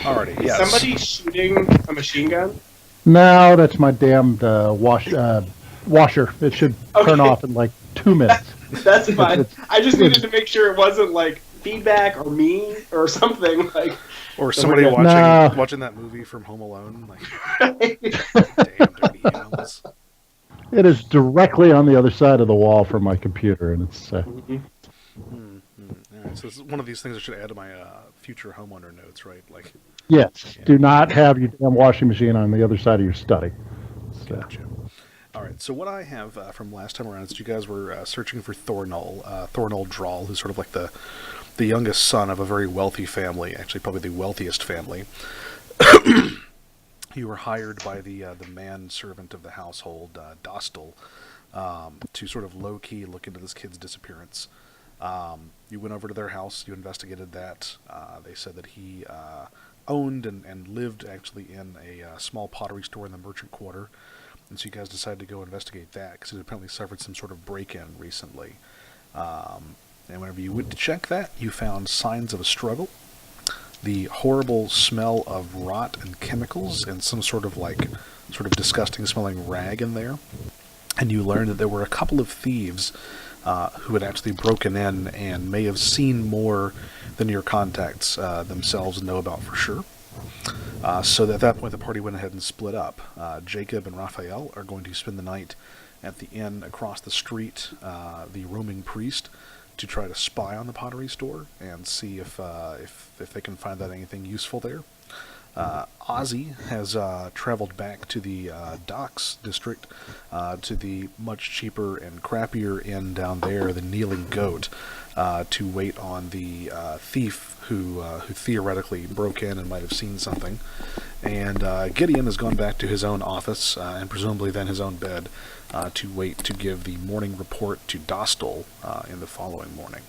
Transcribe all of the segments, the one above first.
Alrighty, Is yes. somebody shooting a machine gun? No, that's my damned washer. It should turn Okay, off in like 2 minutes. that's It's, fine. it's, I just needed it's to make sure it wasn't like feedback or me or something like. Or So we're somebody good. no. watching that movie from Home Alone, like damn dirty animals. It is directly on the other side of the wall from my computer, and it's Mhm. Alright, so this is one of these things I should add to my future homeowner notes, right? Like, yes. yeah, Do not have your damn washing machine on the other side of your study. So, gotcha. All right, so what I have from last time around is you guys were searching for Thornall Drawl, who's sort of like the youngest son of a very wealthy family, actually probably the wealthiest family. You were hired by the manservant of the household, Dostal, to sort of low key look into this kid's disappearance. You went over to their house, you investigated that. They said that he owned and lived actually in a small pottery store in the merchant quarter. And so you guys decided to go investigate that because it apparently suffered some sort of break-in recently. And whenever you went to check that, you found signs of a struggle, the horrible smell of rot and chemicals, and some sort of disgusting smelling rag in there. And you learned that there were a couple of thieves who had actually broken in and may have seen more than your contacts themselves know about for sure. So at that point, the party went ahead and split up. Jacob and Raphael are going to spend the night at the inn across the street, the roaming priest, to try to spy on the pottery store and see if they can find out anything useful there. Ozzy has traveled back to the docks district, to the much cheaper and crappier inn down there, the Kneeling Goat, to wait on the thief who theoretically broke in and might have seen something. And Gideon has gone back to his own office, and presumably then his own bed, to wait to give the morning report to Dostal in the following morning,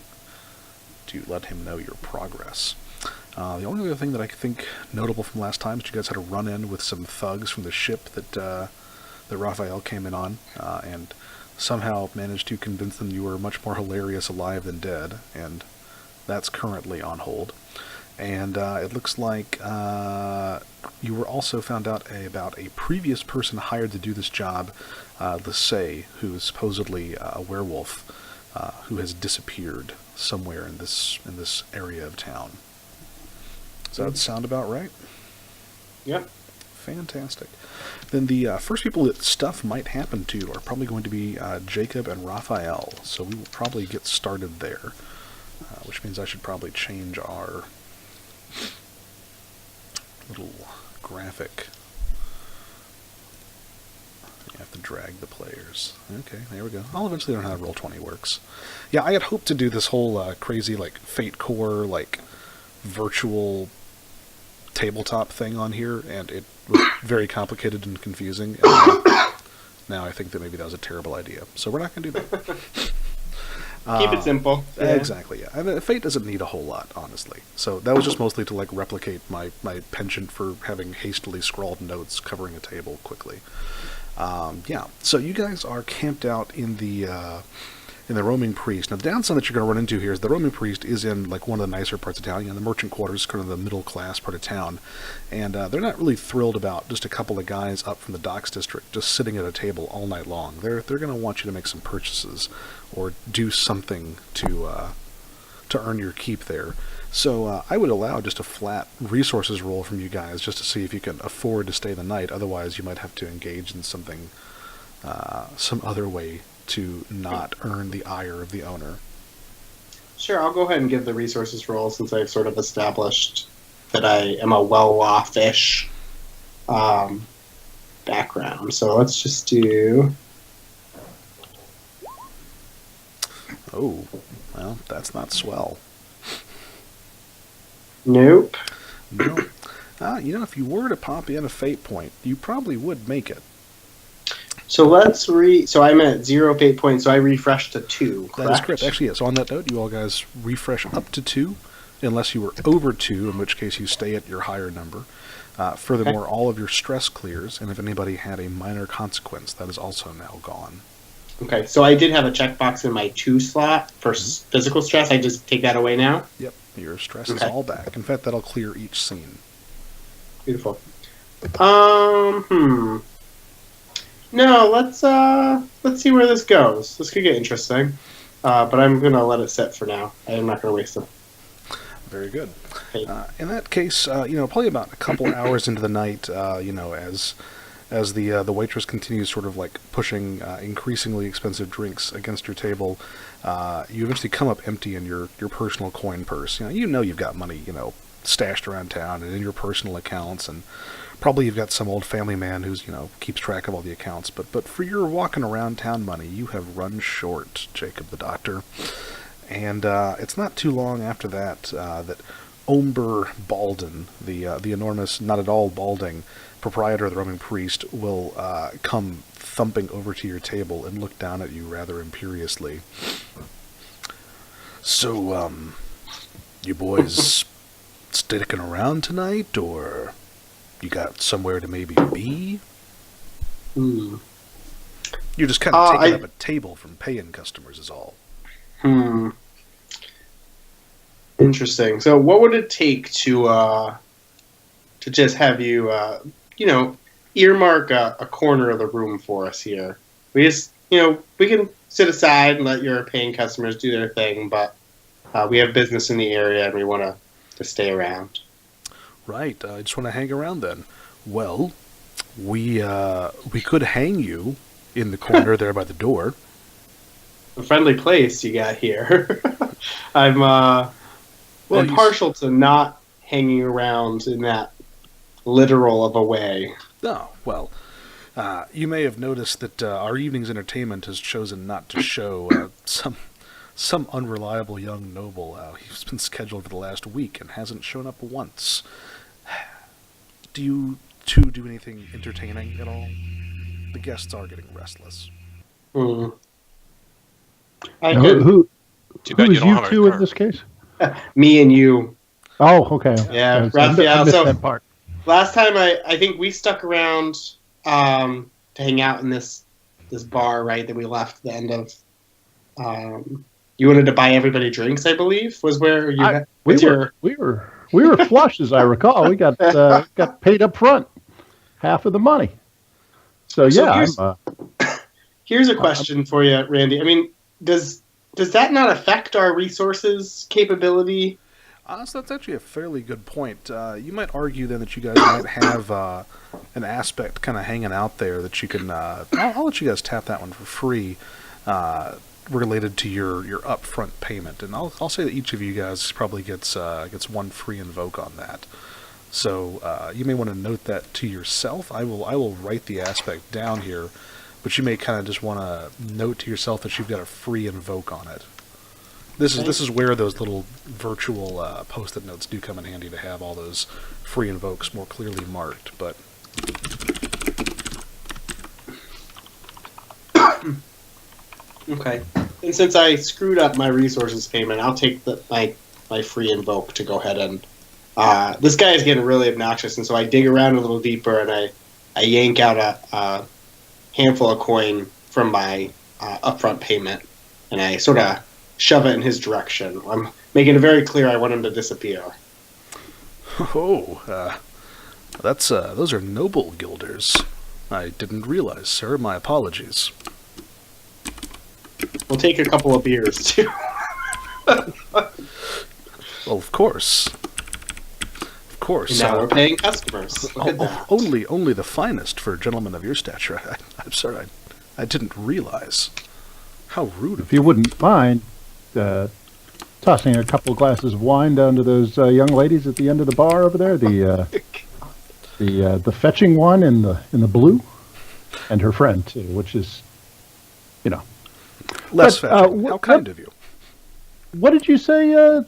to let him know your progress. The only other thing that I think notable from last time is you guys had a run-in with some thugs from the ship that Raphael came in on, and somehow managed to convince them you were much more hilarious alive than dead, and that's currently on hold. And it looks like you were also found out about a previous person hired to do this job, Lissay, who is supposedly a werewolf, who has disappeared somewhere in this area of town. Does that sound about right? Yep. Fantastic. Then the first people that stuff might happen to are probably going to be Jacob and Raphael, so we will probably get started there, which means I should probably change our little graphic. You have to drag the players. Okay, there we go. I'll eventually learn how Roll20 works. Yeah, I had hoped to do this whole crazy Fate Core virtual tabletop thing on here, and it was very complicated and confusing. And now I think that maybe that was a terrible idea. So we're not going to do that. Keep it simple. Yeah. Exactly, yeah. I mean, Fate doesn't need a whole lot, honestly. So that was just mostly to replicate my penchant for having hastily scrawled notes covering a table quickly. Yeah, so you guys are camped out in the roaming priest. Now, the downside that you're going to run into here is the roaming priest is in one of the nicer parts of town. The merchant quarters, kind of the middle class part of town, and they're not really thrilled about just a couple of guys up from the docks district just sitting at a table all night long. They're going to want you to make some purchases or do something to earn your keep there. So I would allow just a flat resources roll from you guys just to see if you can afford to stay the night. Otherwise, you might have to engage in something, some other way to not earn the ire of the owner. Sure, I'll go ahead and give the resources roll since I've sort of established that I am a well-off-ish background. So let's just do... Oh, well, that's not swell. Nope. No. If you were to pop in a fate point, you probably would make it. So let's So I'm at 0 fate points, so I refreshed to 2, correct? That is correct. Actually, yes. On that note, you all guys refresh up to 2, unless you were over 2, in which case you stay at your higher number. Furthermore, all of your stress clears, and if anybody had a minor consequence, that is also now gone. Okay, so I did have a checkbox in my 2 slot for physical stress. I just take that away now? Yep. Your stress is Okay. all back. In fact, that'll clear each scene. Beautiful. No, let's see where this goes. This could get interesting. But I'm gonna let it sit for now. I'm not gonna waste it. Very good. Okay. In that case, probably about a couple hours into the night, as the waitress continues sort of like pushing increasingly expensive drinks against your table, you eventually come up empty in your personal coin purse. You know you've got money, stashed around town and in your personal accounts, and probably you've got some old family man who's keeps track of all the accounts. But for your walking around town money, you have run short, Jacob the Doctor. And it's not too long after that that Omber Baldin, the enormous, not at all balding proprietor of the Roaming Priest, will come thumping over to your table and look down at you rather imperiously. So, you boys sticking around tonight, or you got somewhere to maybe be? Hmm. You're just kind of taking up a table from paying customers is all. Interesting. So, what would it take to just have you, earmark a corner of the room for us here? We just, we can sit aside and let your paying customers do their thing, but we have business in the area and we want to stay around. Right. I just want to hang around then. Well, we could hang you in the corner there by the door. A friendly place you got here. I'm Well, partial to not hanging around in that literal of a way. Oh, well, you may have noticed that our evening's entertainment has chosen not to show some unreliable young noble. He's been scheduled for the last week and hasn't shown up once. Do you two do anything entertaining at all? The guests are getting restless. Hmm. Now, who Too bad who you is don't you have a two in car. this case? Me and you. Oh, okay. Yeah, I Raphael. missed So that part. last time I think we stuck around to hang out in this bar, right, that we left at the end of. You wanted to buy everybody drinks, I believe, was where you We were flush, as I recall. We got paid up front, half of the money. So yeah, here's a question for you, Randy. I mean, does that not affect our resources capability? So that's actually a fairly good point. You might argue then that you guys might have an aspect kind of hanging out there that you can. I'll let you guys tap that one for free, related to your upfront payment, and I'll say that each of you guys probably gets one free invoke on that. So you may want to note that to yourself. I will write the aspect down here, but you may kind of just want to note to yourself that you've got a free invoke on it. This is where those little virtual post-it notes do come in handy to have all those free invokes more clearly marked. But Okay, and since I screwed up my resources payment, I'll take my free invoke to go ahead and. This guy is getting really obnoxious, and so I dig around a little deeper and I yank out a handful of coin from my upfront payment, and I sort of shove it in his direction. I'm making it very clear I want him to disappear. those are noble guilders. I didn't realize, sir. My apologies. We'll take a couple of beers too. Well, of course. And now we're paying customers. Look at that. Only the finest for gentlemen of your stature. I'm sorry, I didn't realize. How rude of If you wouldn't mind tossing a couple of glasses of wine down to those young ladies at the end of the bar over there, the fetching one in the blue, and her friend too, which is, less But, fetching. How kind of you. What did you say?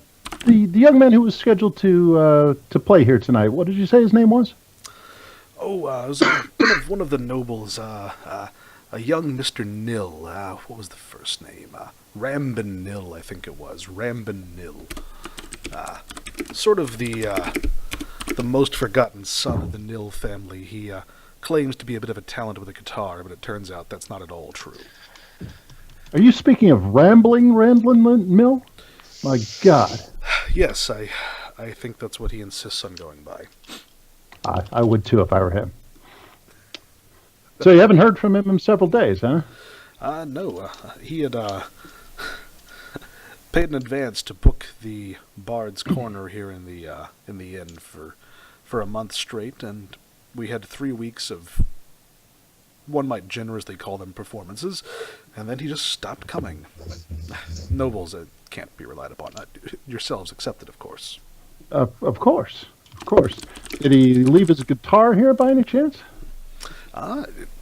The young man who was scheduled to play here tonight. What did you say his name was? Oh, it was one of the nobles, a young Mr. Nil. What was the first name? Rambin Nil, I think it was. Rambin Nil. Sort of the most forgotten son of the Nil family. He claims to be a bit of a talent with a guitar, but it turns out that's not at all true. Are you speaking of Ramblin' Mill? My God. Yes, I think that's what he insists on going by. I would too if I were him. So you haven't heard from him in several days, huh? No, he had paid in advance to book the Bard's Corner here in the inn for a month straight, and we had 3 weeks of, one might generously call them, performances, and then he just stopped coming. Nobles can't be relied upon. Yourselves accepted, of course. Of course. Of course. Did he leave his guitar here by any chance?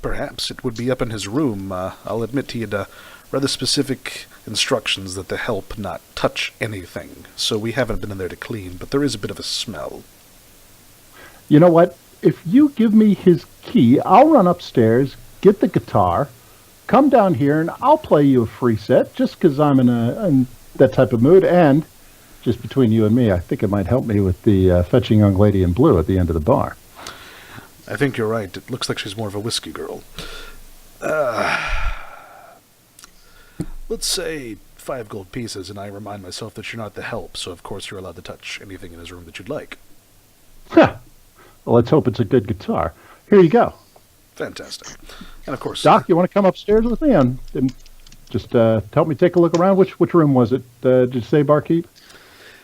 Perhaps it would be up in his room. I'll admit he had rather specific instructions that the help not touch anything, so we haven't been in there to clean, but there is a bit of a smell. You know what? If you give me his key, I'll run upstairs, get the guitar, come down here, and I'll play you a free set, just because I'm in that type of mood, and just between you and me, I think it might help me with the fetching young lady in blue at the end of the bar. I think you're right. It looks like she's more of a whiskey girl. Let's say 5 gold pieces, and I remind myself that you're not the help, so of course you're allowed to touch anything in his room that you'd like. Huh. Well, let's hope it's a good guitar. Here you go. Fantastic. And of course... Doc, you want to come upstairs with me and just help me take a look around? Which room was it? Did you say, barkeep?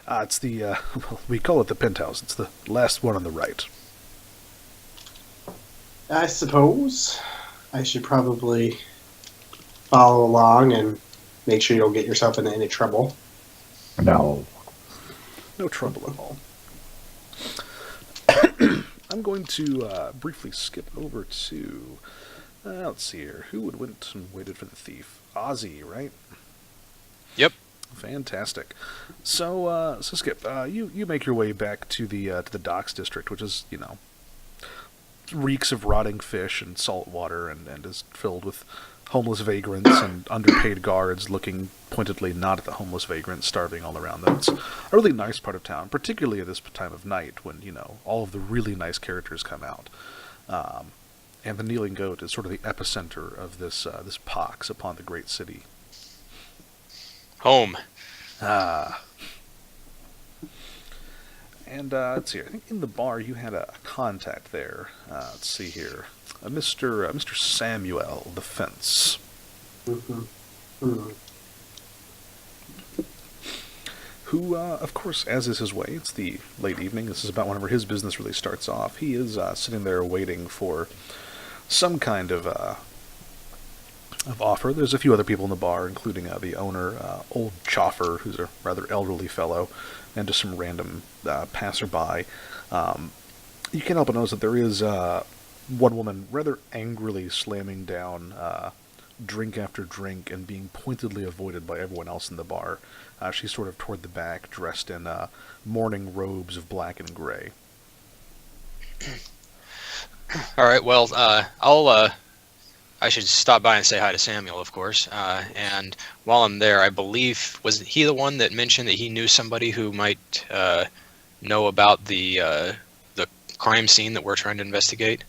It's the, well, we call it the penthouse. It's the last one on the right. I suppose I should probably follow along and make sure you don't get yourself into any trouble. No. No trouble at all. I'm going to briefly skip over to, let's see here, who would went and waited for the thief? Ozzy, right? Yep. Fantastic. So Skip, you make your way back to the docks district, which is, reeks of rotting fish and salt water, and is filled with homeless vagrants and underpaid guards looking pointedly not at the homeless vagrants starving all around them. It's a really nice part of town, particularly at this time of night when, all of the really nice characters come out. And the Kneeling Goat is sort of the epicenter of this pox upon the great city. Home. And let's see here. I think in the bar you had a contact there. Let's see here. Mr. Samuel the Fence. Who, of course, as is his way, it's the late evening. This is about whenever his business really starts off. He is sitting there waiting for some kind of offer. There's a few other people in the bar, including the owner, Old Choffer, who's a rather elderly fellow, and just some random passerby. You can't help but notice that there is one woman rather angrily slamming down drink after drink and being pointedly avoided by everyone else in the bar. She's sort of toward the back, dressed in mourning robes of black and gray. All right. Well, I should stop by and say hi to Samuel, of course. And while I'm there, I believe, was he the one that mentioned that he knew somebody who might know about the crime scene that we're trying to investigate?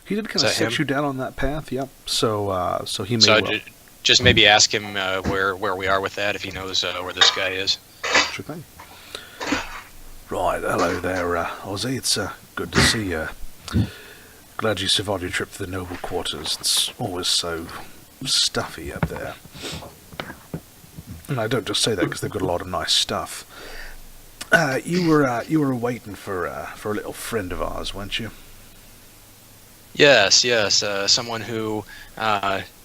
He did kind of set you down on that path, yep. So he may well. Just maybe ask him where we are with that, if he knows where this guy is. Sure thing. Right, hello there, Ozzy. It's good to see you. Glad you survived your trip to the noble quarters. It's always so stuffy up there. And I don't just say that because they've got a lot of nice stuff. You were waiting for a little friend of ours, weren't you? Yes. Someone who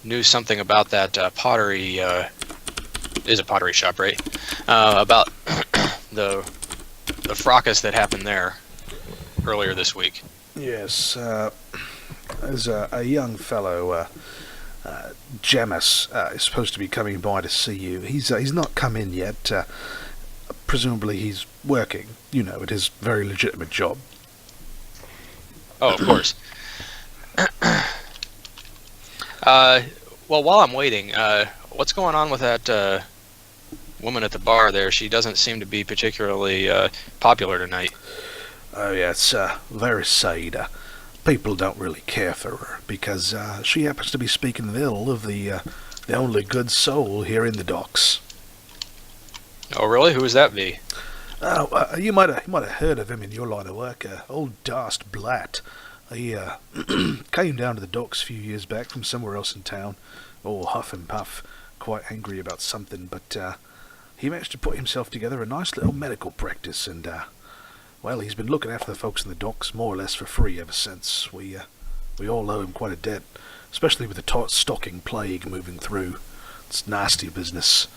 knew something about that pottery. Is a pottery shop, right? About the fracas that happened there earlier this week. Yes, there's a young fellow, Jemus, is supposed to be coming by to see you. He's not come in yet. Presumably he's working, at his very legitimate job. Oh, of course. Well, while I'm waiting, what's going on with that woman at the bar there? She doesn't seem to be particularly popular tonight. Oh, yeah, it's very sad. People don't really care for her, because she happens to be speaking ill of the only good soul here in the docks. Oh, really? Who would that be? Oh, you might have heard of him in your line of work, old Darst Blatt. He came down to the docks a few years back from somewhere else in town, all huff and puff, quite angry about something, but he managed to put himself together a nice little medical practice, and well, he's been looking after the folks in the docks more or less for free ever since. We all owe him quite a debt, especially with the stocking plague moving through. It's nasty business.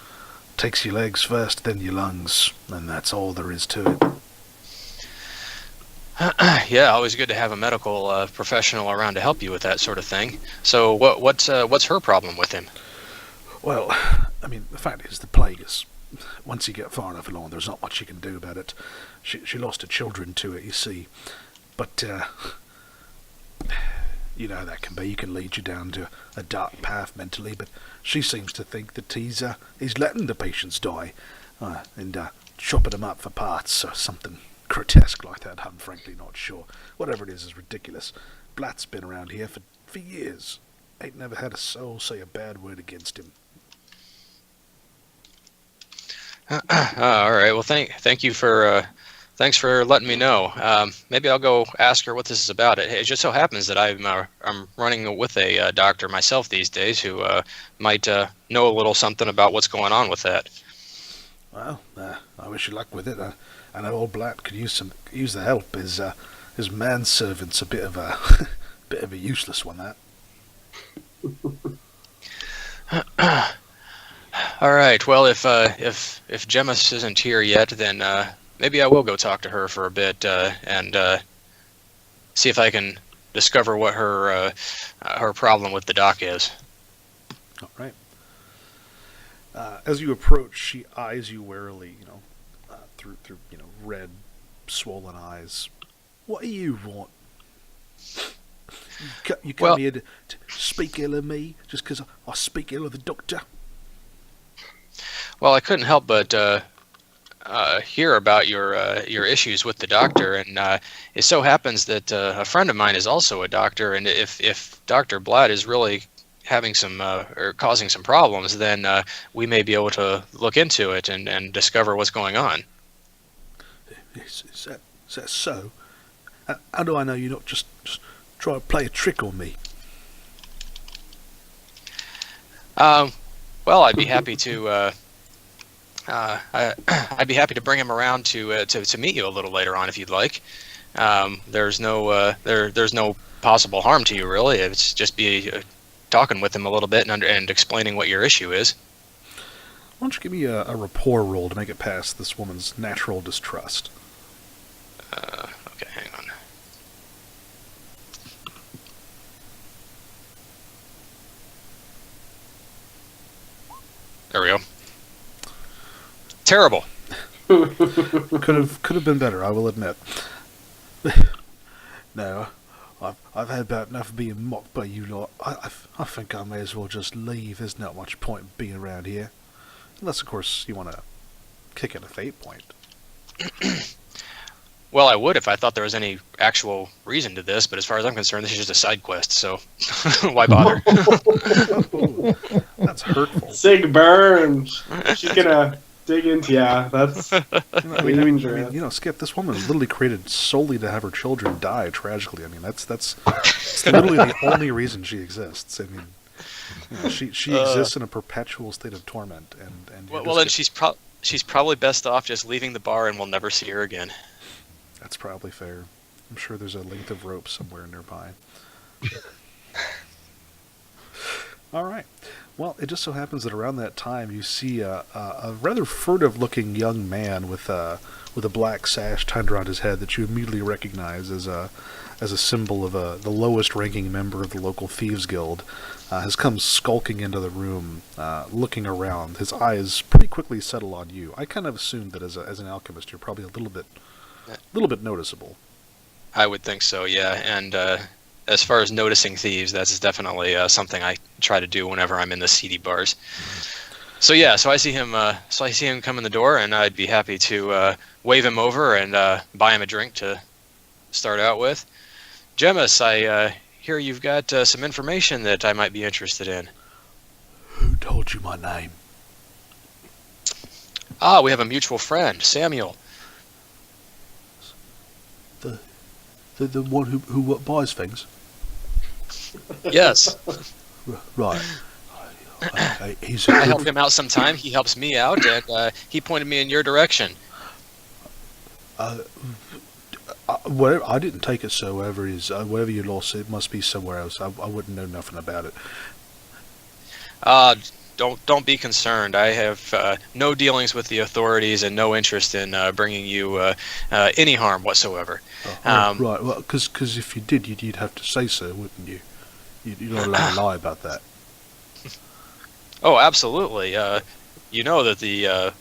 Takes your legs first, then your lungs, and that's all there is to it. Yeah, always good to have a medical professional around to help you with that sort of thing. So what's her problem with him? Well, I mean, the fact is, the plague is... Once you get far enough along, there's not much you can do about it. She lost her children to it, you see. But, you know how that can be. You can lead you down to a dark path mentally, but she seems to think that he's letting the patients die, and chopping them up for parts or something grotesque like that. I'm frankly not sure. Whatever it is ridiculous. Blatt's been around here for years. Ain't never had a soul say a bad word against him. All right. Well, thank you for thanks for letting me know. Maybe I'll go ask her what this is about. It just so happens that I'm running with a doctor myself these days who might know a little something about what's going on with that. Well, I wish you luck with it. I know old Blatt could use the help. His manservant's a bit of a bit of a useless one. That. All right. Well, if Gemmis isn't here yet, then maybe I will go talk to her for a bit and see if I can discover what her problem with the dock is. All right. As you approach, she eyes you warily, through red, swollen eyes. What do you want? You come here to speak ill of me just because I speak ill of the doctor? Well, I couldn't help but hear about your issues with the doctor, and it so happens that a friend of mine is also a doctor, and if Dr. Blatt is really having some or causing some problems, then we may be able to look into it and discover what's going on. Is that so? How do I know you're not just trying to play a trick on me? Well, I'd be happy to. I'd be happy to bring him around to meet you a little later on if you'd like. There's no possible harm to you really. It's just be talking with him a little bit and explaining what your issue is. Why don't you give me a rapport roll to make it past this woman's natural distrust? Okay, hang on. There we go. Terrible. Could have been better, I will admit. No, I've had about enough of being mocked by you lot. I think I may as well just leave. There's not much point being around here, unless of course you want to kick at a fate point. Well, I would if I thought there was any actual reason to this, but as far as I'm concerned, this is just a side quest, so why bother? Oh, that's hurtful. Sig burns. She's gonna dig into That's I mean, Skip, this woman was literally created solely to have her children die tragically. I mean, that's literally the only reason she exists. I mean, she exists in a perpetual state of torment, and well, then she's probably best off just leaving the bar, and we'll never see her again. That's probably fair. I'm sure there's a length of rope somewhere nearby. All right. Well, it just so happens that around that time you see a rather furtive-looking young man with a black sash tied around his head that you immediately recognize as a symbol of the lowest-ranking member of the local thieves guild. Has come skulking into the room, looking around. His eyes pretty quickly settle on you. I kind of assumed that as an alchemist, you're probably a little bit noticeable. I would think so, yeah. And as far as noticing thieves, that's definitely something I try to do whenever I'm in the seedy bars. So yeah, so I see him come in the door, and I'd be happy to wave him over and buy him a drink to start out with. Gemmis, I hear you've got some information that I might be interested in. Who told you my name? Ah, we have a mutual friend, Samuel. The the one who buys things. Yes. Right. He's I a help good. him out sometime. He helps me out, and he pointed me in your direction. Whatever, I didn't take it so. Wherever you lost it, must be somewhere else. I wouldn't know nothing about it. Don't be concerned. I have no dealings with the authorities and no interest in bringing you any harm whatsoever. Right. Well, because if you did, you'd have to say so, wouldn't you? You're not allowed to lie about that. Oh, absolutely. You know that the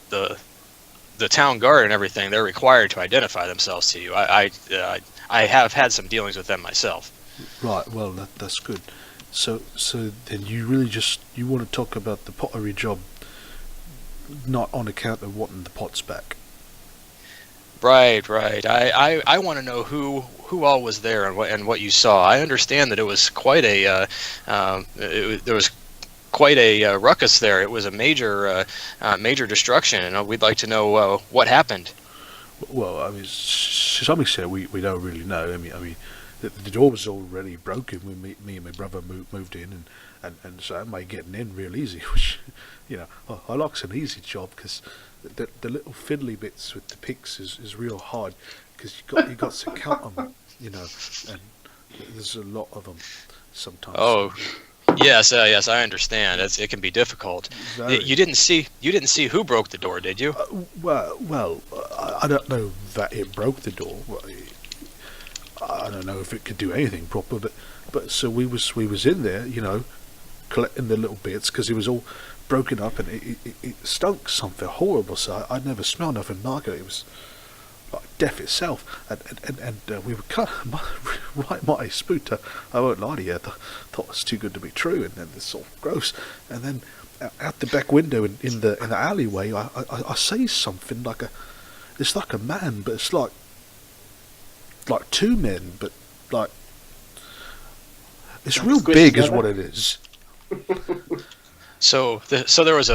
town guard and everything, they're required to identify themselves to you. I have had some dealings with them myself. Right. Well, that's good. So then you really you want to talk about the pottery job, not on account of wanting the pots back. Right. I want to know who all was there and what you saw. I understand that it was quite a there was quite a ruckus there. It was a major destruction, and we'd like to know what happened. Well, I mean, to some extent, we don't really know. I mean, the door was already broken when me and my brother moved in, and so I made getting in real easy. Which, I like's an easy job because the little fiddly bits with the picks is real hard because you got to count them, and there's a lot of them sometimes. Oh, yes, I understand. It can be difficult. Very. You didn't see who broke the door, did you? Well, I don't know that it broke the door. I don't know if it could do anything proper, but so we was in there, collecting the little bits because it was all broken up and it stunk something horrible. So I'd never smelled nothing like it. It was like death itself, and we were kind of right mighty spooked. I won't lie to you. I thought it was too good to be true, and then it's all gross. And then out the back window in the alleyway, I say something it's like a man, but it's like two men, but like it's Like real squished big, together? is what it is. So there was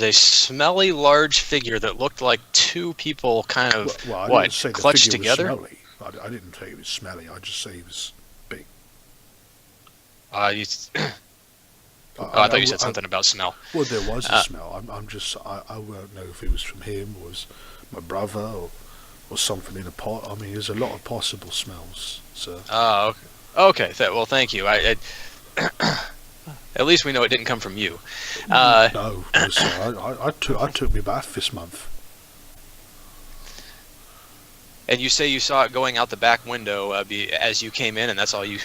a smelly large figure that looked like two people kind of Well, I what didn't say the clutched figure together. was smelly. I didn't say he was smelly. I just say he was big. You, I thought you said something about smell. Well, there was a smell. I won't know if it was from him or was my brother or something in a pot. I mean, there's a lot of possible smells. So Oh, okay. Well, thank you. At least we know it didn't come from you. no, sir. I took my bath this month. And you say you saw it going out the back window as you came in, and that's all you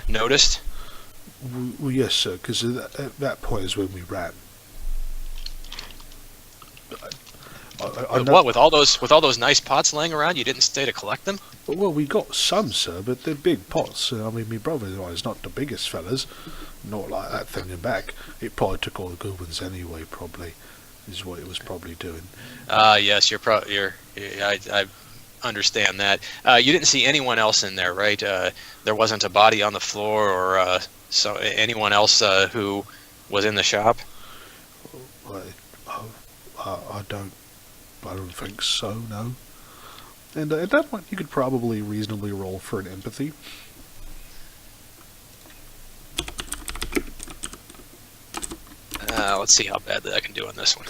noticed. Well, yes, sir. Because at that point is when we ran. I know, What with all those nice pots laying around, you didn't stay to collect them? well, we got some, sir, but they're big pots. I mean, my brother is not the biggest fellas, not like that thing in back. It probably took all the good ones anyway. Probably is what it was probably doing. Yes, I understand that. You didn't see anyone else in there, right? There wasn't a body on the floor or so anyone else who was in the shop. I don't think so. No. And at that point, you could probably reasonably roll for an empathy. Let's see how badly I can do on this one.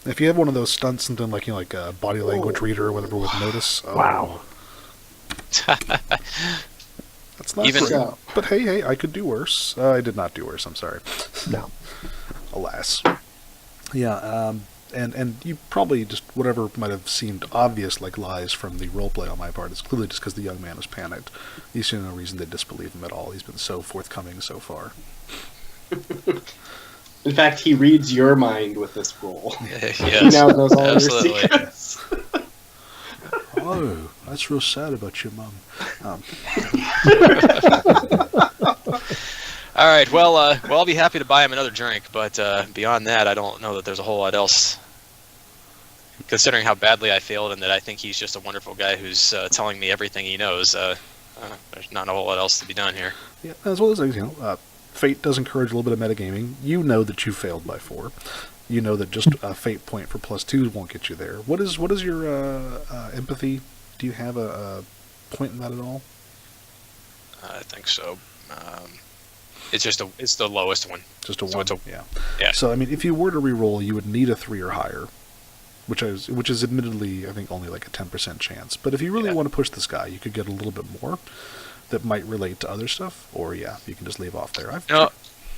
If you have one of those stunts and then like a body language reader or whatever with notice. Wow. That's not Even- great. But hey, I could do worse. I did not do worse. I'm sorry. No. Alas. Yeah. And you probably just whatever might have seemed obvious like lies from the roleplay on my part is clearly just because the young man was panicked. You see no reason to disbelieve him at all. He's been so forthcoming so far. In fact, he reads your mind with this roll. Yes, He now knows all absolutely. your secrets. Oh, that's real sad about your mum. All right. Well, I'll be happy to buy him another drink, but beyond that, I don't know that there's a whole lot else. Considering how badly I failed, and that I think he's just a wonderful guy who's telling me everything he knows, there's not a whole lot else to be done here. Yeah, as well as fate does encourage a little bit of metagaming. You know that you failed by 4. You know that just a fate point for +2 won't get you there. What is your empathy Do you have a point in that at all? I think so. It's just it's the lowest one. Just a So one. it's a Yeah. yeah. So I mean, if you were to re-roll, you would need a 3 or higher, which is admittedly I think only like a 10% chance. But if you really Yeah. want to push this guy, you could get a little bit more that might relate to other stuff. Or yeah, you can just leave off there.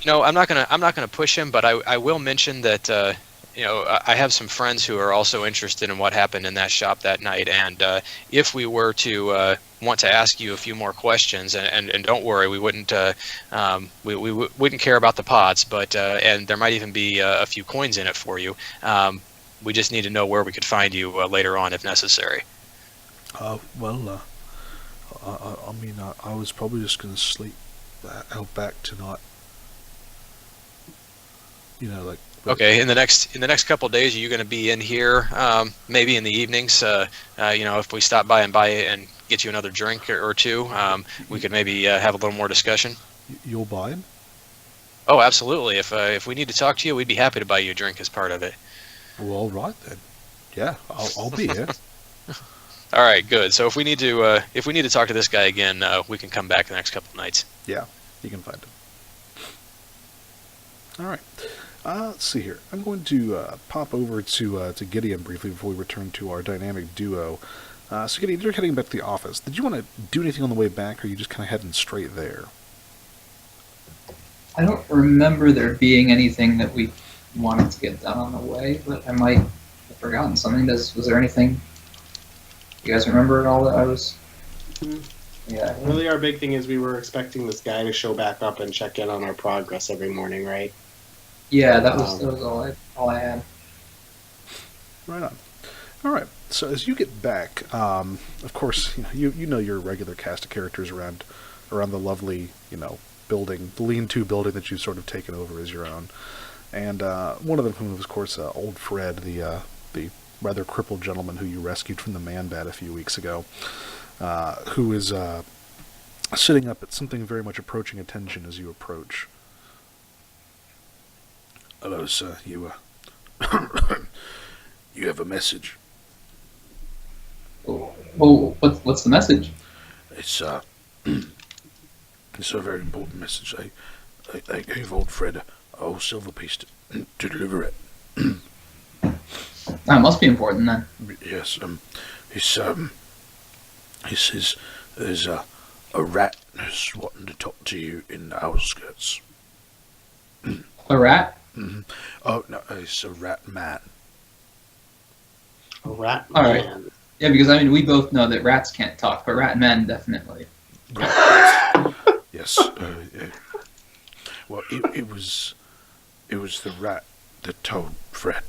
No, I'm not gonna push him, but I will mention that I have some friends who are also interested in what happened in that shop that night, and if we were to want to ask you a few more questions, and don't worry, we wouldn't wouldn't care about the pots, but and there might even be a few coins in it for you. We just need to know where we could find you later on if necessary. Well, I mean, I was probably just gonna sleep out back tonight. You know, like. Okay, in the next couple of days, are you going to be in here? Maybe in the evenings. If we stop by and get you another drink or two, we could maybe have a little more discussion. You'll buy him? Oh, absolutely. If we need to talk to you, we'd be happy to buy you a drink as part of it. Well, all right then. Yeah, I'll be here. All right, good. So if we need to talk to this guy again, we can come back the next couple of nights. Yeah, you can find him. All right. Let's see here. I'm going to pop over to Gideon briefly before we return to our dynamic duo. So Gideon, you're heading back to the office. Did you want to do anything on the way back, or are you just kind of heading straight there? I don't remember there being anything that we wanted to get done on the way, but I might have forgotten something. Was there anything you guys remember at all that I was? Yeah. Really, our big thing is we were expecting this guy to show back up and check in on our progress every morning, right? Yeah, that was all I had. Right on. All right. So as you get back, of course, you know your regular cast of characters around the lovely building, the lean-to building that you've sort of taken over as your own, and one of them, who was, of course, old Fred, the rather crippled gentleman who you rescued from the man-bat a few weeks ago, who is sitting up at something very much approaching attention as you approach. Hello, sir. You you have a message. Well, what's the message? It's it's a very important message. I gave old Fred a whole silver piece to deliver it. That must be important then. Yes. He says there's a rat who's wanting to talk to you in the outskirts. A rat? Mm-hmm. Oh no, it's a rat man. A rat All right. man. Yeah, because we both know that rats can't talk, but rat men definitely. Yes. Well, it was the rat that told Fred.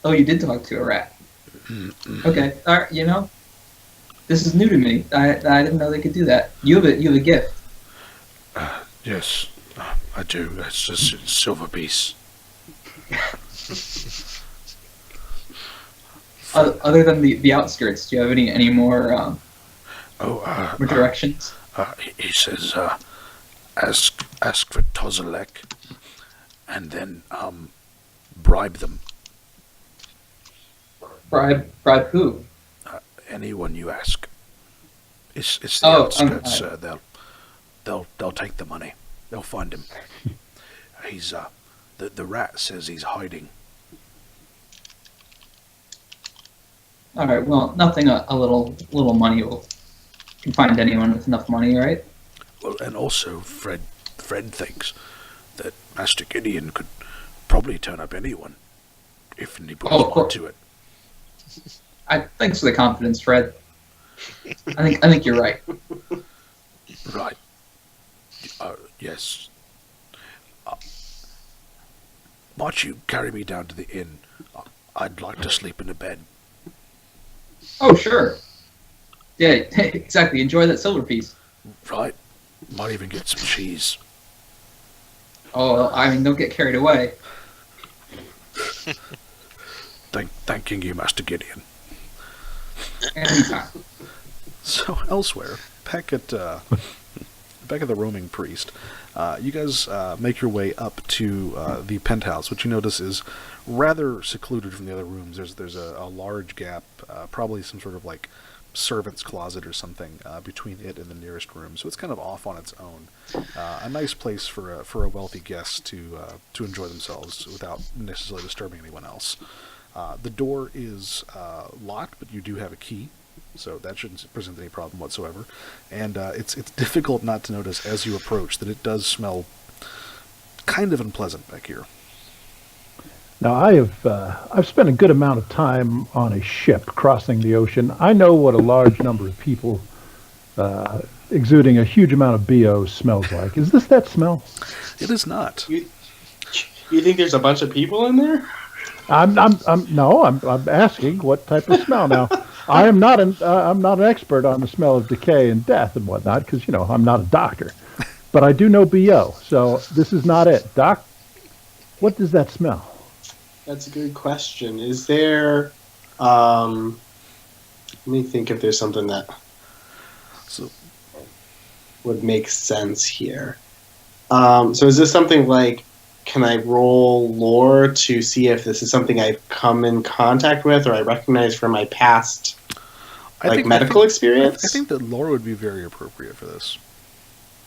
Oh, you did talk to a rat. Mm-hmm. Okay. All right. This is new to me. I didn't know they could do that. You have a gift. Yes, I do. It's just a silver piece. Other than the outskirts, do you have any more more directions? He says, ask for Tozalek, and then bribe them. Bribe who? Anyone you ask. It's the outskirts, sir. They'll take the money. They'll find him. He's the rat says he's hiding. All right. Well, nothing. A little money can find anyone with enough money, right? Well, and also Fred thinks that Master Gideon could probably turn up anyone if he puts mind to it. Thanks for the confidence, Fred. I think you're right. Right. Yes. Why don't you carry me down to the inn? I'd like to sleep in a bed. Oh, sure. Yeah, exactly. Enjoy that silver piece. Right. Might even get some cheese. Oh, don't get carried away. Thanking you, Master Gideon. Anytime. So elsewhere, back at the roaming priest, you guys make your way up to the penthouse, which you notice is rather secluded from the other rooms. There's a large gap, probably some sort of like servant's closet or something between it and the nearest room. So it's kind of off on its own. A nice place for a wealthy guest to enjoy themselves without necessarily disturbing anyone else. The door is locked, but you do have a key, so that shouldn't present any problem whatsoever. And it's difficult not to notice as you approach that it does smell kind of unpleasant back here. Now, I've spent a good amount of time on a ship crossing the ocean. I know what a large number of people exuding a huge amount of BO smells like. Is this that smell? It is not. You think there's a bunch of people in there? I'm asking what type of smell. Now, I'm not an expert on the smell of decay and death and whatnot because I'm not a doctor, but I do know BO. So this is not it, Doc. What does that smell? That's a good question. Is there? Let me think if there's something that So would make sense here. So is this something like? Can I roll lore to see if this is something I've come in contact with or I recognize from my past, medical experience? I think that lore would be very appropriate for this.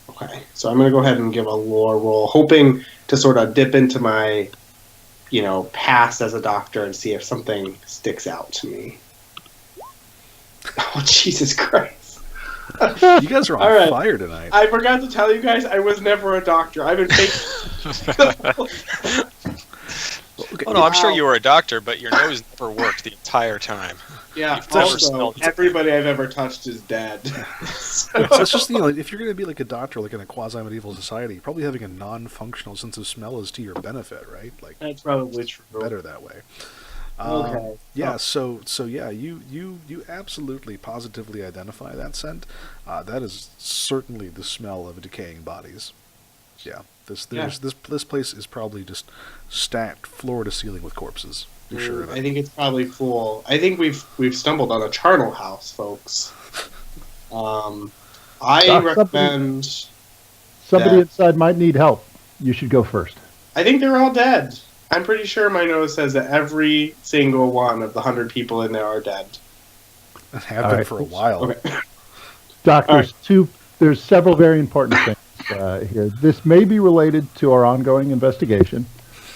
Okay, so I'm going to go ahead and give a lore roll, hoping to sort of dip into my, past as a doctor and see if something sticks out to me. Oh, Jesus Christ. You guys are on All right. fire tonight. I forgot to tell you guys, I was never a doctor. I've been fake. Okay. Oh no, I'm sure you were a doctor, but your nose never worked the entire time. Yeah, You've never also, smelled it. everybody I've ever touched is dead. So it's just if you're going to be like a doctor, like in a quasi-medieval society, probably having a non-functional sense of smell is to your benefit, right? Like That's probably true. better that way. Okay. Yeah. So yeah, you absolutely positively identify that scent. That is certainly the smell of decaying bodies. Yeah. This place is probably just stacked floor to ceiling with corpses. You're sure of I it. think it's probably full. I think we've stumbled on a charnel house, folks. I Doc, recommend. Somebody Yeah. inside might need help. You should go first. I think they're all dead. I'm pretty sure my nose says that every single one of the 100 people in there are dead. And have All been right. for a while. Okay. Doc, All right. there's several very important things here. This may be related to our ongoing investigation.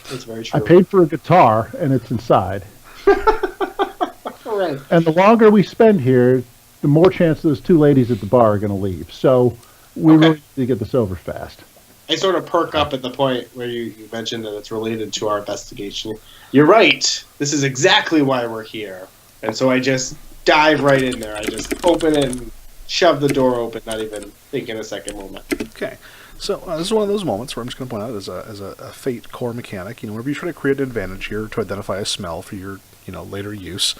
That's very I true. paid for a guitar, and it's inside. All right. And the longer we spend here, the more chance those two ladies at the bar are going to leave. So we Okay. really need to get this over fast. I sort of perk up at the point where you mentioned that it's related to our investigation. You're right. This is exactly why we're here. And so I just dive right in there. I just open it and shove the door open, not even thinking a second moment. Okay. So this is one of those moments where I'm just going to point out as a fate core mechanic, whenever you try to create an advantage here to identify a smell for your, later use,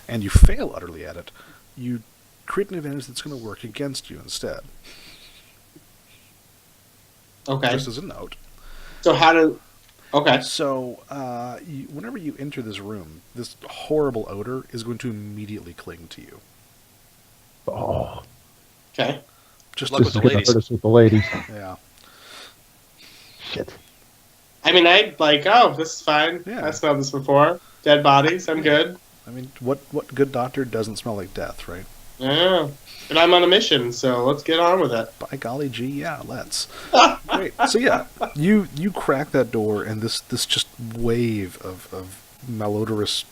and you fail utterly at it, you create an advantage that's going to work against you instead. Okay. Just as a note. So how do... Okay. So whenever you enter this room, this horrible odor is going to immediately cling to you. Oh, Okay. Just Luck this with is the going to ladies. hurt us with the ladies. yeah. Shit. I mean, I'd like, oh, this is fine. Yeah. I smelled this before. Dead bodies. I'm good. I mean, what good doctor doesn't smell like death, right? Yeah. But I'm on a mission, so let's get on with it. By golly gee, yeah, let's. Great. So yeah, you crack that door, and this just wave of malodorous,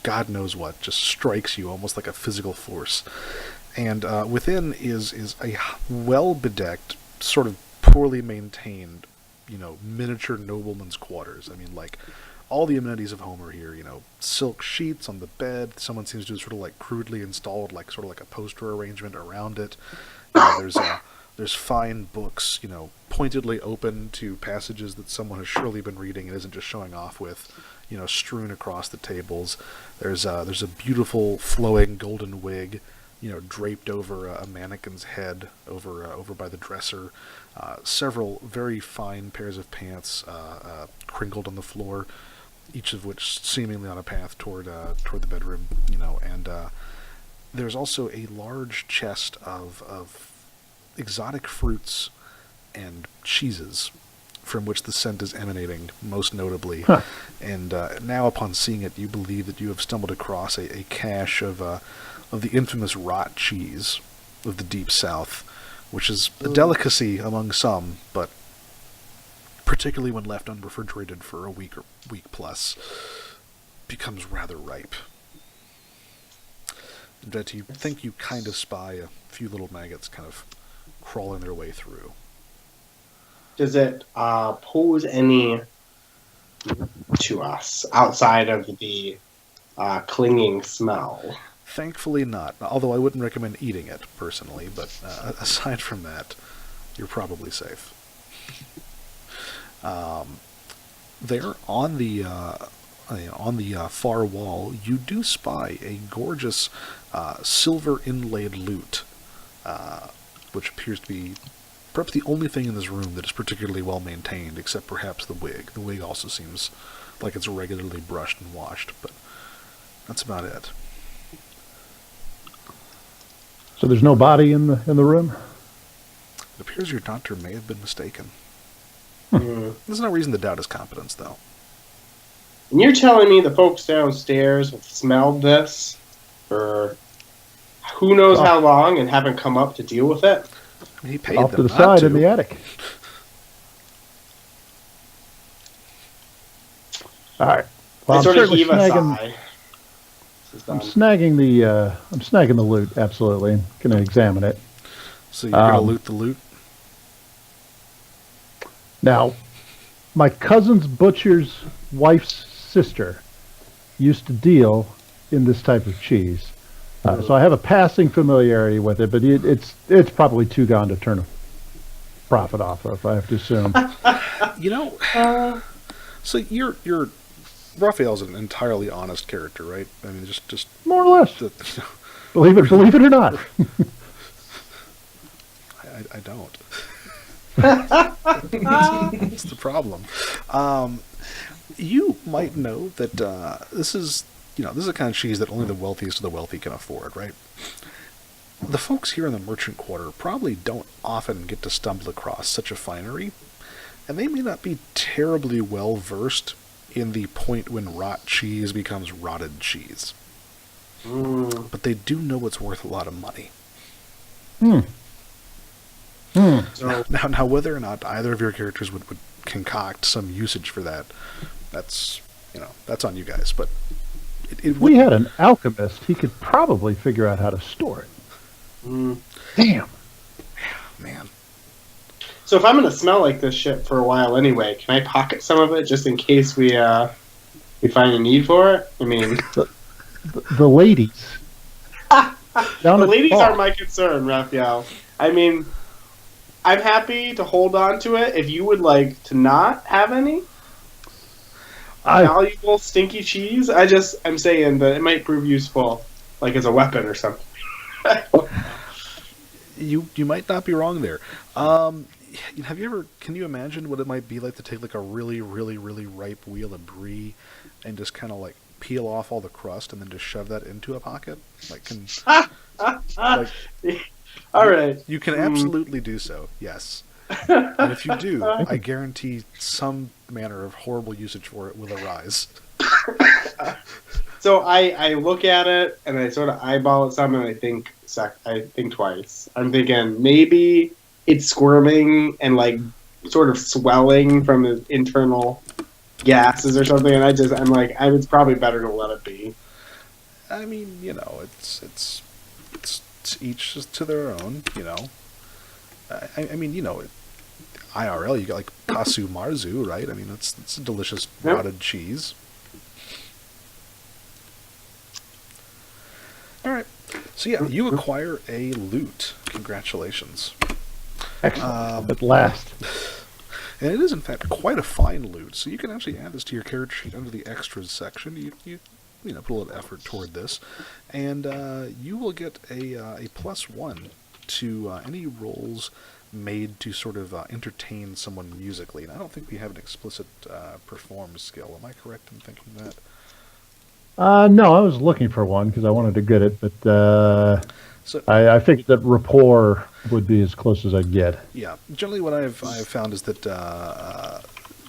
God knows what, just strikes you almost like a physical force. And within is a well bedecked, sort of poorly maintained, miniature nobleman's quarters. I mean, like all the amenities of home are here. Silk sheets on the bed. Someone seems to have sort of like crudely installed, like sort of like a poster arrangement around it. There's fine books, pointedly open to passages that someone has surely been reading and isn't just showing off with, strewn across the tables. There's a beautiful flowing golden wig, draped over a mannequin's head over by the dresser. Several very fine pairs of pants crinkled on the floor, each of which seemingly on a path toward the bedroom. And there's also a large chest of exotic fruits and cheeses from which the scent is emanating, most notably. Huh. And now, upon seeing it, you believe that you have stumbled across a cache of the infamous rot cheese of the Deep South, which is a delicacy among some, but particularly when left unrefrigerated for a week or week plus, becomes rather ripe. That you think you kind of spy a few little maggots kind of crawling their way through. Does it pose any to us outside of the clinging smell? Thankfully not, although I wouldn't recommend eating it, personally, but aside from that, you're probably safe. There, on the far wall, you do spy a gorgeous silver inlaid lute, which appears to be perhaps the only thing in this room that is particularly well maintained, except perhaps the wig. The wig also seems like it's regularly brushed and washed, but that's about it. So there's no body in the room? It appears your doctor may have been mistaken. Mm. There's no reason to doubt his competence, though. And you're telling me the folks downstairs have smelled this for who knows how long and haven't come up to deal with it? I mean, he paid Off them to the not side to. in the attic. All right. Well, I I'm sort of certainly heave a snagging. sigh. This is I'm done. snagging the loot. Absolutely, going to examine it. So you're going to Um, loot the loot? Now, my cousin's butcher's wife's sister used to deal in this type of cheese, so I have a passing familiarity with it. But it's probably too gone to turn a profit off of, I have to assume. You know, so you're Raphael's an entirely honest character, right? I mean, just More or less, you know, believe it or not. I don't. That's the problem. You might know that this is the kind of cheese that only the wealthiest of the wealthy can afford, right? The folks here in the merchant quarter probably don't often get to stumble across such a finery, and they may not be terribly well versed in the point when rot cheese becomes rotted cheese. But they do know it's worth a lot of money. So, Now, whether or not either of your characters would concoct some usage for that, that's on you guys. But it We would, had an alchemist. He could probably figure out how to store it. Damn. man. so if I'm gonna smell like this shit for a while anyway, can I pocket some of it just in case we find a need for it? I mean, The ladies. Down the at the ladies bar. aren't my concern, Raphael. I mean, I'm happy to hold on to it if you would like to not have any valuable stinky cheese. I'm saying that it might prove useful, like as a weapon or something. You might not be wrong there. Can you imagine what it might be like to take like a really, really, really ripe wheel of brie and just kind of like peel off all the crust and then just shove that into a pocket? Like, All right. you can absolutely do so, yes. And if you do, I guarantee some manner of horrible usage for it will arise. So I look at it and I sort of eyeball it some and I think twice. I'm thinking maybe it's squirming and like sort of swelling from the internal gases or something, and I'm like, it's probably better to let it be. I mean, it's each to their own, I mean, IRL, you got like kasu marzu, right? I mean, that's a delicious Yep. rotted cheese. All right. So yeah, you acquire a loot. Congratulations. Excellent. At last. And it is, in fact, quite a fine loot. So you can actually add this to your character sheet under the extras section. You put a little effort toward this, and you will get a +1 to any rolls made to sort of entertain someone musically. And I don't think we have an explicit perform skill. Am I correct in thinking that? No, I was looking for one because I wanted to get it, but So I figured that rapport would be as close as I'd get. yeah, generally what I've found is that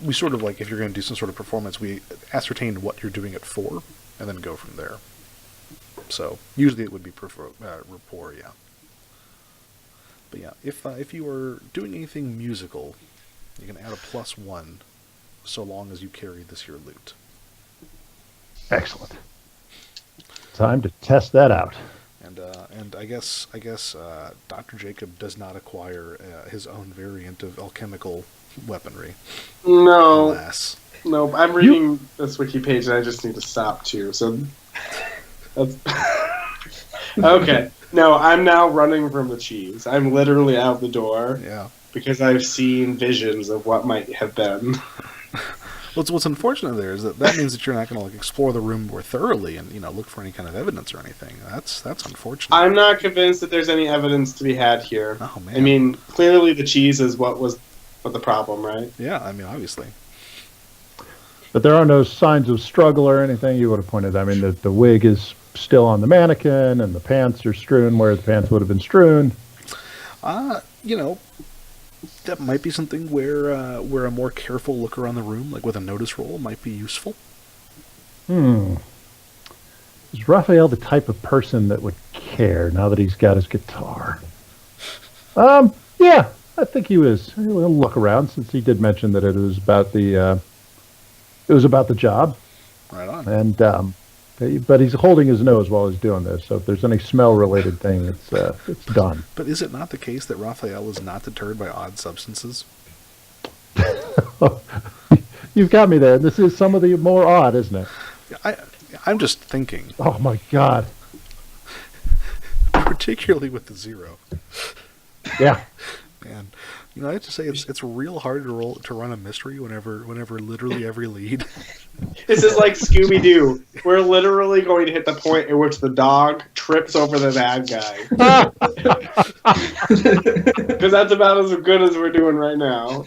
we sort of like if you're going to do some sort of performance, we ascertain what you're doing it for, and then go from there. So usually it would be rapport, yeah. But yeah, if you are doing anything musical, you can add a +1, so long as you carry this here loot. Excellent. Time to test that out. And I guess Dr. Jacob does not acquire his own variant of alchemical weaponry. No, Alas. no. I'm reading this wiki page and I just need to stop too. So that's okay. No, I'm now running from the cheese. I'm literally out the door. Yeah. Because I've seen visions of what might have been. What's unfortunate there is that means that you're not going to like explore the room more thoroughly and look for any kind of evidence or anything. That's unfortunate. I'm not convinced that there's any evidence to be had here. Oh man. I mean, clearly the cheese is what the problem, right? Yeah, I mean obviously. But there are no signs of struggle or anything you would have pointed. I mean, the wig is still on the mannequin, and the pants are strewn where the pants would have been strewn. That might be something where a more careful look around the room, like with a notice roll, might be useful. Is Raphael the type of person that would care now that he's got his guitar? Yeah, I think he was. We'll look around since he did mention that it was about the job, Right on. and but he's holding his nose while he's doing this. So if there's any smell-related thing, it's done. But is it not the case that Raphael is not deterred by odd substances? You've got me there. This is some of the more odd, isn't it? I'm just thinking, Oh my God! particularly with the 0. Yeah. Man, I have to say it's real hard to run a mystery whenever literally every lead. This is like Scooby-Doo. We're literally going to hit the point at which the dog trips over the bad guy. Because that's about as good as we're doing right now.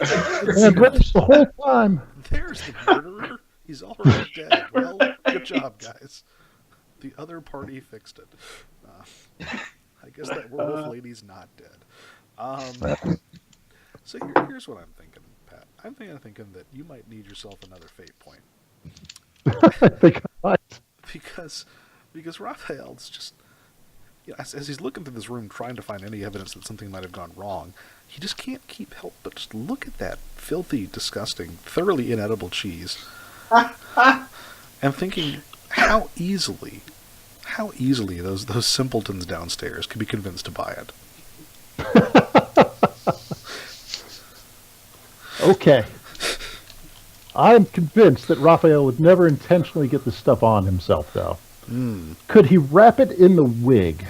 And British the whole time. There's the murderer. He's already dead. Well, good job, guys. The other party fixed it. I guess that werewolf lady's not dead. So here's what I'm thinking, Pat. I'm thinking that you might need yourself another fate point. I think I might. Because Raphael's just, as he's looking through this room trying to find any evidence that something might have gone wrong, he just can't help but just look at that filthy, disgusting, thoroughly inedible cheese, and thinking how easily those simpletons downstairs could be convinced to buy it. Okay. I'm convinced that Raphael would never intentionally get this stuff on himself, though. Could he wrap it in the wig?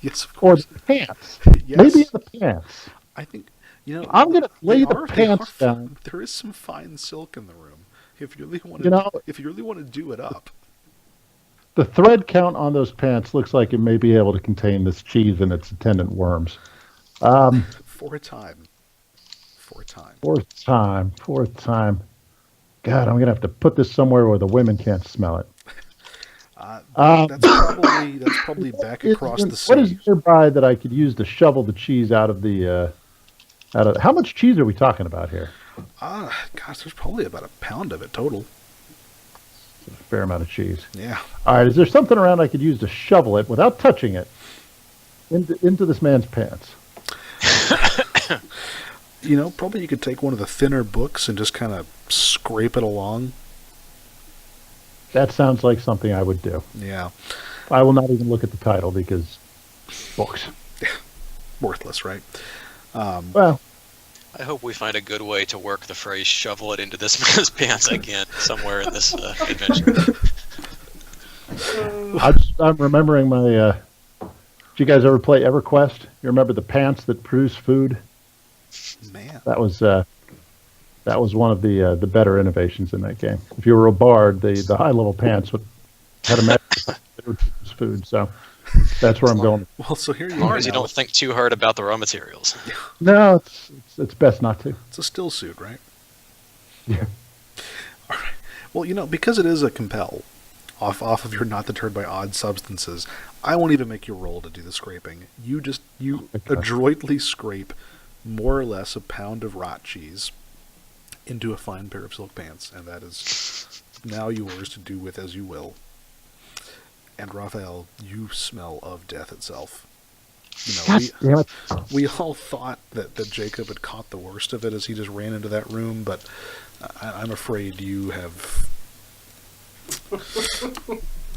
Yes, of Or course. the pants? Yes. Maybe in the pants. I think, I'm going to lay the they pants are- down. There is some fine silk in the room. If you really want You know- if you really want to do it up. The thread count on those pants looks like it may be able to contain this cheese and its attendant worms. For a time. Fourth time. God, I'm going to have to put this somewhere where the women can't smell it. That's probably back across the sea. What is nearby that I could use to shovel the cheese out of the... how much cheese are we talking about here? Gosh, there's probably about a pound of it total. A fair amount of cheese. Yeah. All right, is there something around I could use to shovel it without touching it into this man's pants? Probably you could take one of the thinner books and just kind of scrape it along. That sounds like something I would do. Yeah. I will not even look at the title because books. Worthless, right? Well, I hope we find a good way to work the phrase "shovel it into this man's pants" again somewhere in this adventure. I'm remembering my... did you guys ever play EverQuest? You remember the pants that produce food? Man. That was one of the better innovations in that game. If you were a bard, the high level pants had a magic that would produce food. So that's where I'm going. Well, so here As you long are as you now. don't think too hard about the raw materials. No, it's best not to. It's a still suit, right? Yeah. All right. Well, because it is a compel, off of your not deterred by odd substances. I won't even make you roll to do the scraping. You Okay. adroitly scrape more or less a pound of rot cheese into a fine pair of silk pants, and that is now yours to do with as you will. And Raphael, you smell of death itself. God damn it. We all thought that Jacob had caught the worst of it as he just ran into that room, but I'm afraid you have.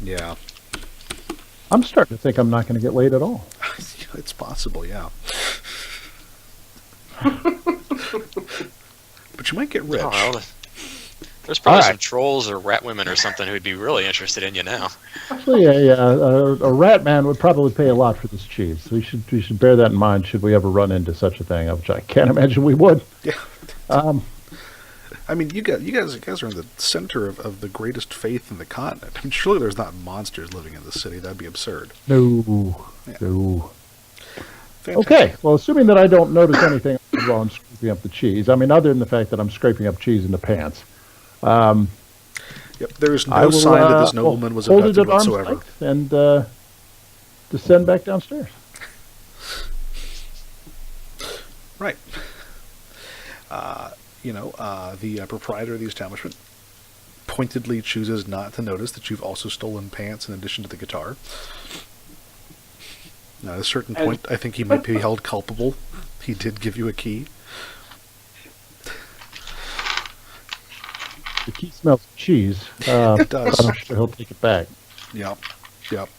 Yeah. I'm starting to think I'm not going to get laid at all. It's possible, yeah. But you might get rich. Oh, well, there's probably All right. some trolls or rat women or something who'd be really interested in you now. Actually, a rat man would probably pay a lot for this cheese. We should bear that in mind should we ever run into such a thing, which I can't imagine we would. Yeah. Um, I mean, you guys are in the center of the greatest faith in the continent. I mean, surely there's not monsters living in the city. That'd be absurd. no, Yeah. no. Fantastic. Okay, well, assuming that I don't notice anything while I'm scraping up the cheese, I mean, other than the fact that I'm scraping up cheese in the pants, Yep. There's I no will, sign that this nobleman was hold it abducted at arm's whatsoever. length and descend back downstairs. Right. The proprietor of the establishment pointedly chooses not to notice that you've also stolen pants in addition to the guitar. Now, at a certain point, I think he might be held culpable. He did give you a key. The key smells of cheese. It does. I'm sure he'll take it back. Yep. Yep.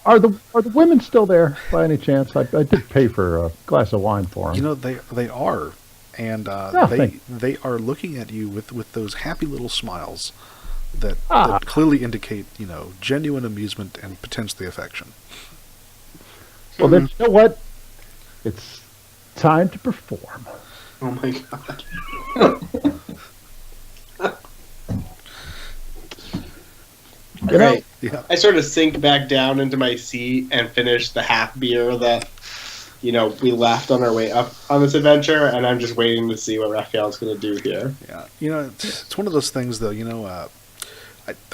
Are the women still there by any chance? I did pay for a glass of wine for them. You know, they are. And thank they are looking at you with those happy little smiles that Ah. clearly indicate, genuine amusement and potentially affection. Well, then you know what? It's time to perform. Oh my god. You know, Right. Yeah. I sort of sink back down into my seat and finish the half beer that, we left on our way up on this adventure, and I'm just waiting to see what Raphael's going to do here. Yeah. It's one of those things, though.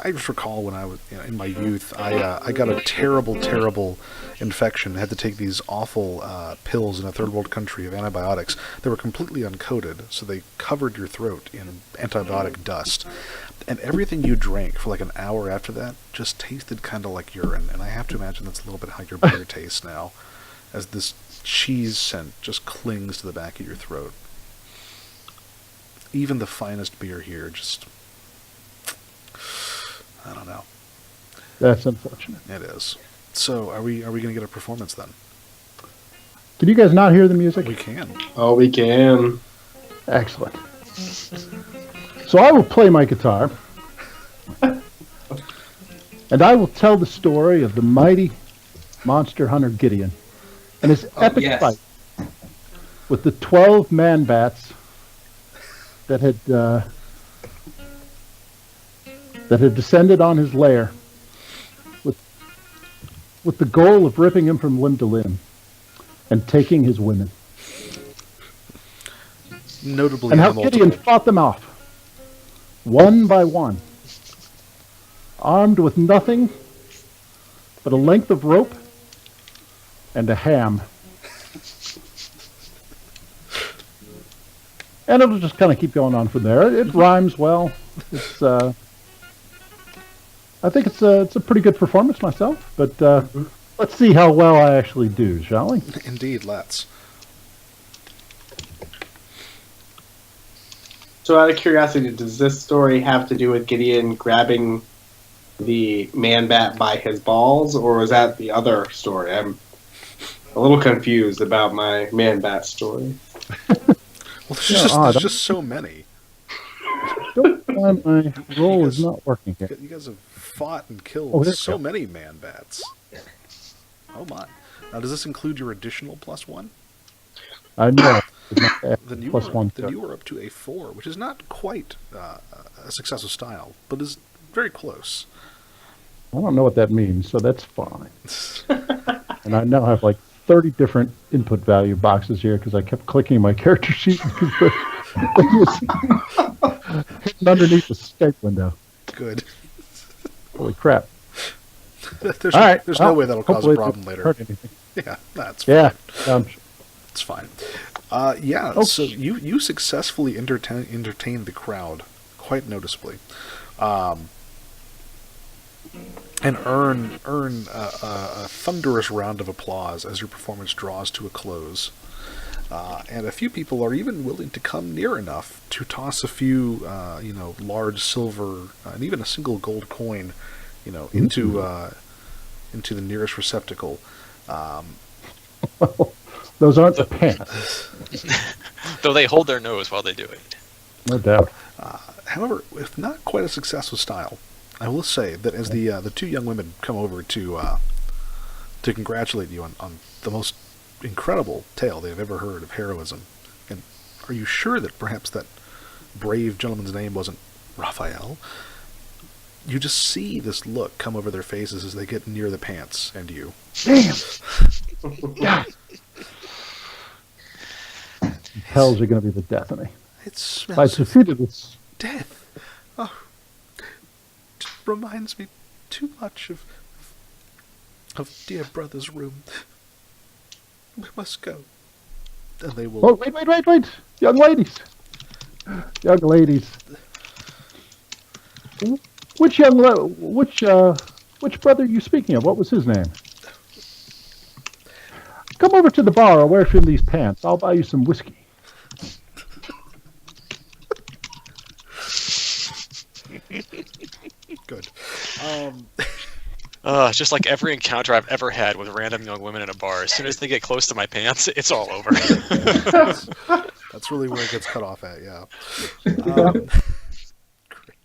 I just recall when I was in my youth, I got a terrible, terrible infection. I had to take these awful pills in a third world country of antibiotics. They were completely uncoated, so they covered your throat in antibiotic dust. And everything you drank for like an hour after that just tasted kind of like urine. And I have to imagine that's a little bit how your beer tastes now, as this cheese scent just clings to the back of your throat. Even the finest beer here just... I don't know. that's unfortunate. It is. So, are we going to get a performance then? Can you guys not hear the music? We can. Oh, we can. Excellent. So I will play my guitar, and I will tell the story of the mighty monster hunter Gideon and his epic yes. fight with the 12 man-bats that had descended on his lair with the goal of ripping him from limb to limb and taking his women. Notably, And how multiple. Gideon fought them off, one by one, armed with nothing but a length of rope and a ham. And it'll just kind of keep going on from there. It rhymes well. It's, I think it's a pretty good performance myself, but let's see how well I actually do, shall we? Indeed, let's. So, out of curiosity, does this story have to do with Gideon grabbing the man-bat by his balls, or was that the other story? I'm a little confused about my man-bat story. Well, there's, Yeah, just, odd. there's just so many. Don't mind my roll is not working here. You guys have fought and killed Oh, there we so go. many man-bats. Oh my. Now, does this include your additional +1? I know. It's not bad. Then you, Plus were, one. then you were up to a 4, which is not quite a success of style, but is very close. I don't know what that means, so that's fine. And I now have like 30 different input value boxes here because I kept clicking my character sheet because the thing was hidden underneath the Skype window. Good. Holy crap. There's, All right. there's well, no way that'll cause a hopefully it problem didn't later. hurt anything. Yeah, that's fine. Yeah. It's fine. Yeah, Oh. so you successfully entertained the crowd quite noticeably, and earn a thunderous round of applause as your performance draws to a close. And a few people are even willing to come near enough to toss a few, large silver and even a single gold coin, into the nearest receptacle. Those aren't the pants, Though they hold their nose while they do it. no doubt. However, with not quite a success with style, I will say that as the two young women come over to congratulate you on the most incredible tale they have ever heard of heroism, and are you sure that perhaps that brave gentleman's name wasn't Raphael? You just see this look come over their faces as they get near the pants and you. Damn. God. Hell's are going to be the death of me. It I smells of defeated this. death. Oh, it reminds me too much of dear brother's room. We must go. And they will. Oh, wait. Young ladies. Young ladies. Which which brother are you speaking of? What was his name? Come over to the bar. I'll wear you in these pants. I'll buy you some whiskey. Good. Just like every encounter I've ever had with random young women in a bar, as soon as they get close to my pants, it's all over. That's really where it gets cut off at, yeah. Great.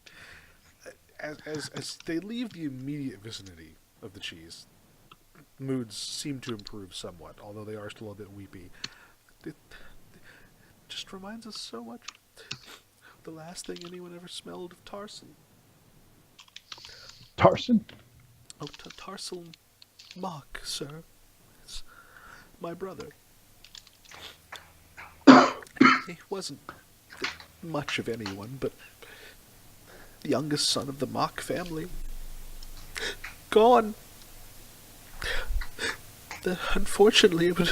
As they leave the immediate vicinity of the cheese, moods seem to improve somewhat, although they are still a bit weepy. It just reminds us so much of the last thing anyone ever smelled of Tarson. Tarson? Oh, Tarson Mock, sir. It's my brother. He wasn't much of anyone, but the youngest son of the Mock family. Gone. Unfortunately, it would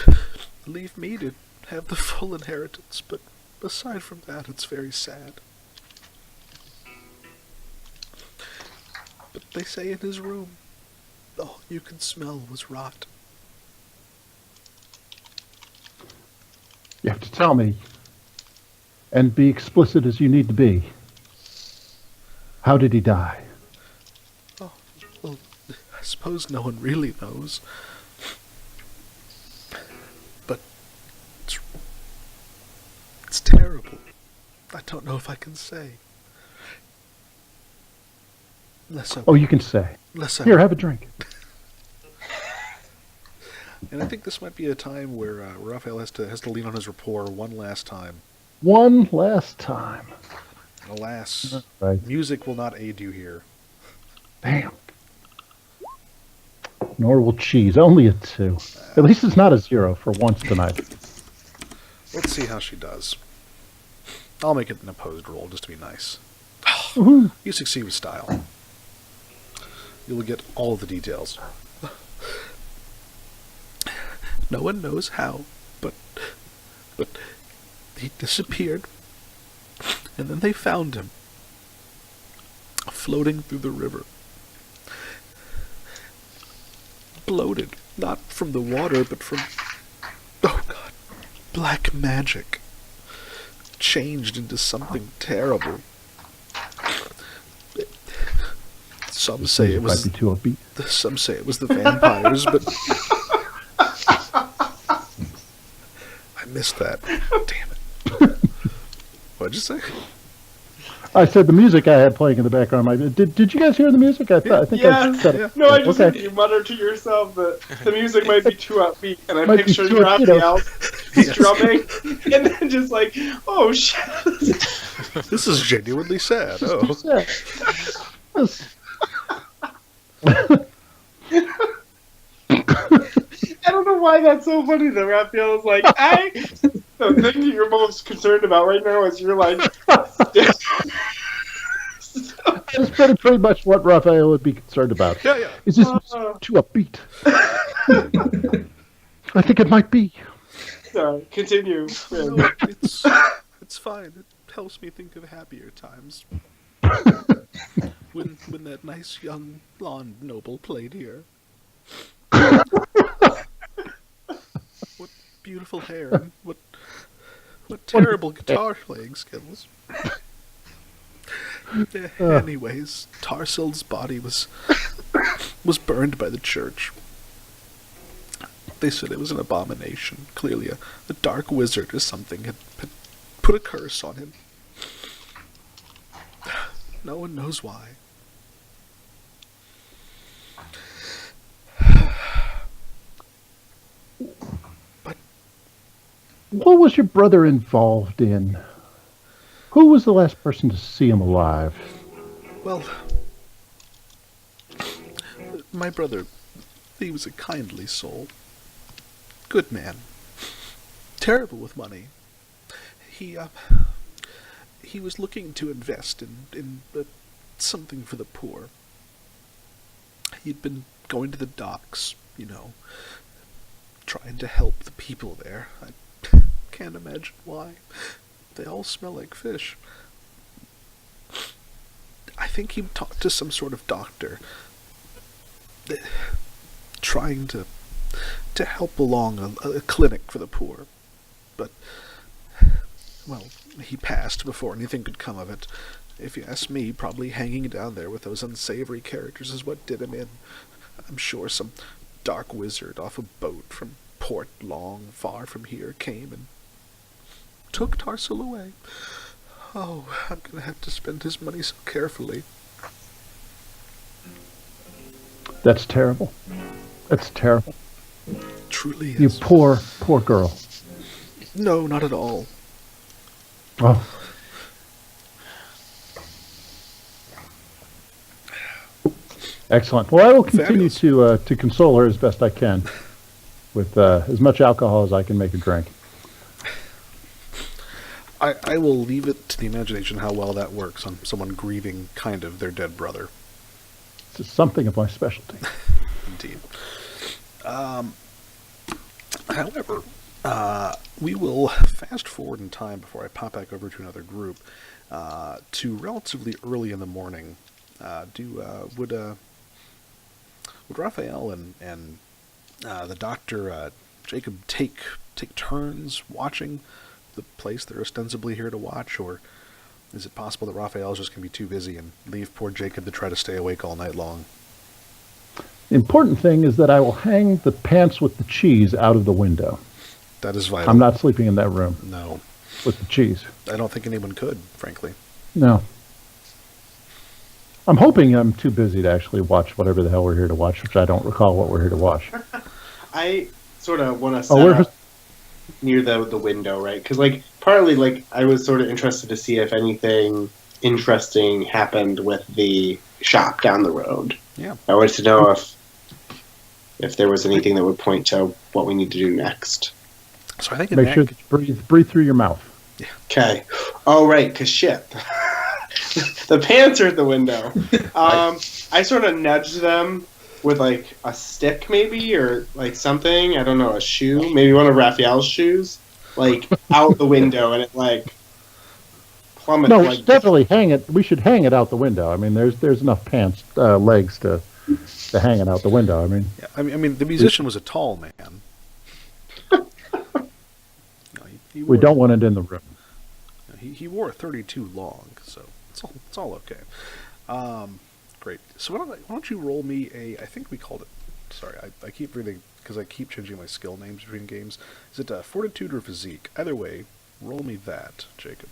leave me to have the full inheritance, but aside from that, it's very sad. But they say in his room, all you could smell was rot. You have to tell me, and be explicit as you need to be. How did he die? Oh, well, I suppose no one really knows. But it's terrible. I don't know if I can say. Oh, you can say. Here, have a drink. And I think this might be a time where Raphael has to lean on his rapport one last time. One last time. Alas, Right. music will not aid you here. Damn. Nor will cheese. Only a 2. At least it's not a 0 for once tonight. Let's see how she does. I'll make it an opposed roll just to be nice. Woohoo. You succeed with style. You'll get all of the details. No one knows how, but he disappeared, and then they found him, floating through the river. Bloated, not from the water, but from, oh God, black magic. Changed into something terrible. Some say it was Might be too upbeat. some say it was the vampires, but I missed that. Damn it. What'd you say? I said the music I had playing in the background. Did you guys hear the music? I think I said it. No, I just Okay. heard you mutter to yourself that the music might be too upbeat, and I Might be pictured too upbeat. Raphael Yes. strumming, and then just like, oh shit. This is genuinely sad. Oh. Yes. I don't know why that's so funny that Raphael is like, the thing that you're most concerned about right now is you're like, I That's pretty much what Raphael would be concerned about. Yeah, yeah. Is this too upbeat? I think it might be. Sorry, continue. No, it's fine. It helps me think of happier times. When that nice young blonde noble played here. What beautiful hair and what terrible guitar playing skills. Anyways, Tarsil's body was burned by the church. They said it was an abomination. Clearly a dark wizard or something had put a curse on him. No one knows why. But What was your brother involved in? Who was the last person to see him alive? well, my brother, he was a kindly soul. Good man. Terrible with money. He was looking to invest in something for the poor. He'd been going to the docks, trying to help the people there. I can't imagine why. They all smell like fish. I think he talked to some sort of doctor, trying to help along a clinic for the poor. But, well, he passed before anything could come of it. If you ask me, probably hanging down there with those unsavory characters is what did him in. I'm sure some dark wizard off a boat from port long far from here came and took Tarsil away. Oh, I'm gonna have to spend his money so carefully. That's terrible. That's terrible. Truly You is. poor girl. No, not at all. Oh. Excellent. Well, I will continue Fabulous. to console her as best I can with as much alcohol as I can make her drink. I will leave it to the imagination how well that works on someone grieving kind of their dead brother. It's something of my specialty. Indeed. However, we will fast forward in time before I pop back over to another group to relatively early in the morning. Would Raphael and the doctor Jacob take turns watching the place they're ostensibly here to watch, or is it possible that Raphael's just going to be too busy and leave poor Jacob to try to stay awake all night long? The important thing is that I will hang the pants with the cheese out of the window. That is vital. I'm not sleeping in that room No, with the cheese. I don't think anyone could, frankly. No. I'm hoping I'm too busy to actually watch whatever the hell we're here to watch, which I don't recall what we're here to watch. I sort of want to set we're up near the window, right? Because partly I was sort of interested to see if anything interesting happened with the shop down the road. Yeah. I wanted to know if there was anything that would point to what we need to do next. So I think in make that sure that you breathe through your mouth. Okay. Oh, right, because shit. The pants are at the window. I sort of nudged them with a stick maybe, or something. I don't know, a shoe, maybe one of Raphael's shoes, out the window, and it plummets. No, we should definitely hang it. We should hang it out the window. I mean, there's enough pants legs to hang it out the window. I mean, yeah, I mean, the musician was a tall man. He we wore- don't want it in the room. He wore a 32 long, so it's all okay. Great. So why don't you roll me I think we called it. Sorry, I keep reading because I keep changing my skill names between games. Is it fortitude or physique? Either way, roll me that, Jacob.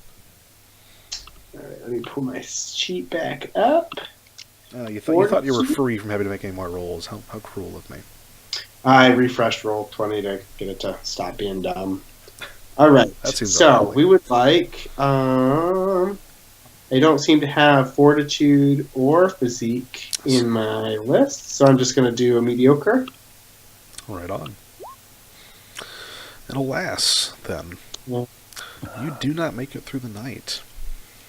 All right, let me pull my sheet back up. You thought you were free from having to make any more rolls. How cruel of me. I refreshed roll 20 to get it to stop being dumb. All right. That seems so awfully. we would like. I don't seem to have fortitude or physique in my list, so I'm just going to do a mediocre. Right on. And alas, then, Yeah. you do not make it through the night.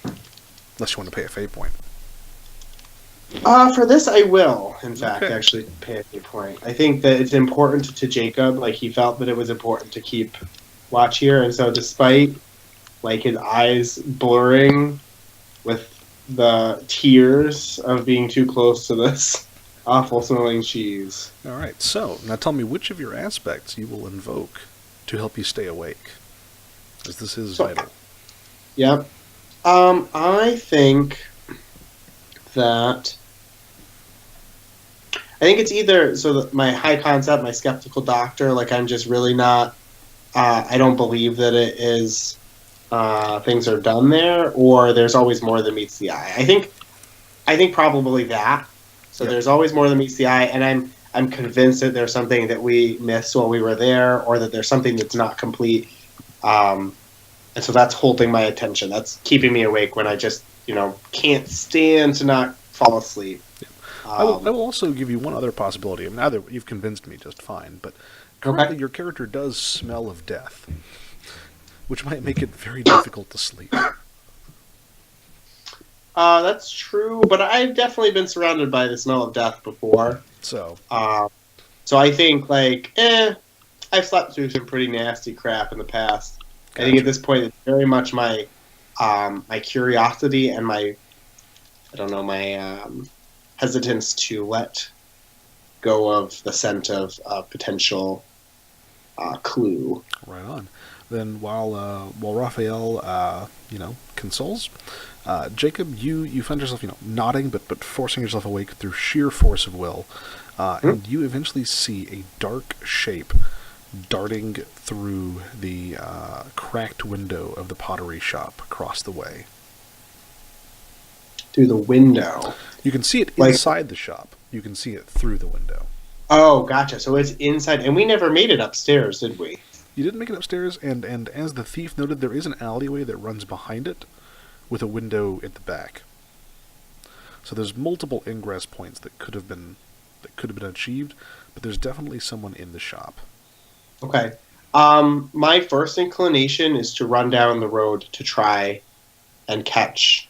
Unless you want to pay a fate point. For this, I will, in fact, Okay. actually pay a point. I think that it's important to Jacob. Like, he felt that it was important to keep watch here. And so, despite, like, his eyes blurring with the tears of being too close to this awful smelling cheese. All right. So now tell me which of your aspects you will invoke to help you stay awake, as this is So, vital. yep. I think that I think it's either so that my high concept, my skeptical doctor, like I'm just really not. I don't believe that it is. Things are done there, or there's always more than meets the eye. I think probably that. So Yep. there's always more than meets the eye, and I'm convinced that there's something that we missed while we were there, or that there's something that's not complete. And so that's holding my attention. That's keeping me awake when I just can't stand to not fall asleep. I will also give you one other possibility. I mean, either you've convinced me just fine, but currently Okay. your character does smell of death, which might make it very difficult to sleep. That's true, but I've definitely been surrounded by the smell of death before. So, Uh, so I think I've slept through some pretty nasty crap in the past. I think at gotcha. this point it's very much my curiosity and my I don't know my hesitance to let go of the scent of a potential clue. Right on. Then while Raphael consoles, Jacob, you find yourself nodding but forcing yourself awake through sheer force of will, Hmm? and you eventually see a dark shape darting through the cracked window of the pottery shop across the way. Through the window. You can see it Like, inside the shop. You can see it through the window. oh, gotcha. So it's inside, and we never made it upstairs, did we? You didn't make it upstairs, and as the thief noted, there is an alleyway that runs behind it with a window at the back. So there's multiple ingress points that could have been achieved, but there's definitely someone in the shop. Okay. My first inclination is to run down the road to try and catch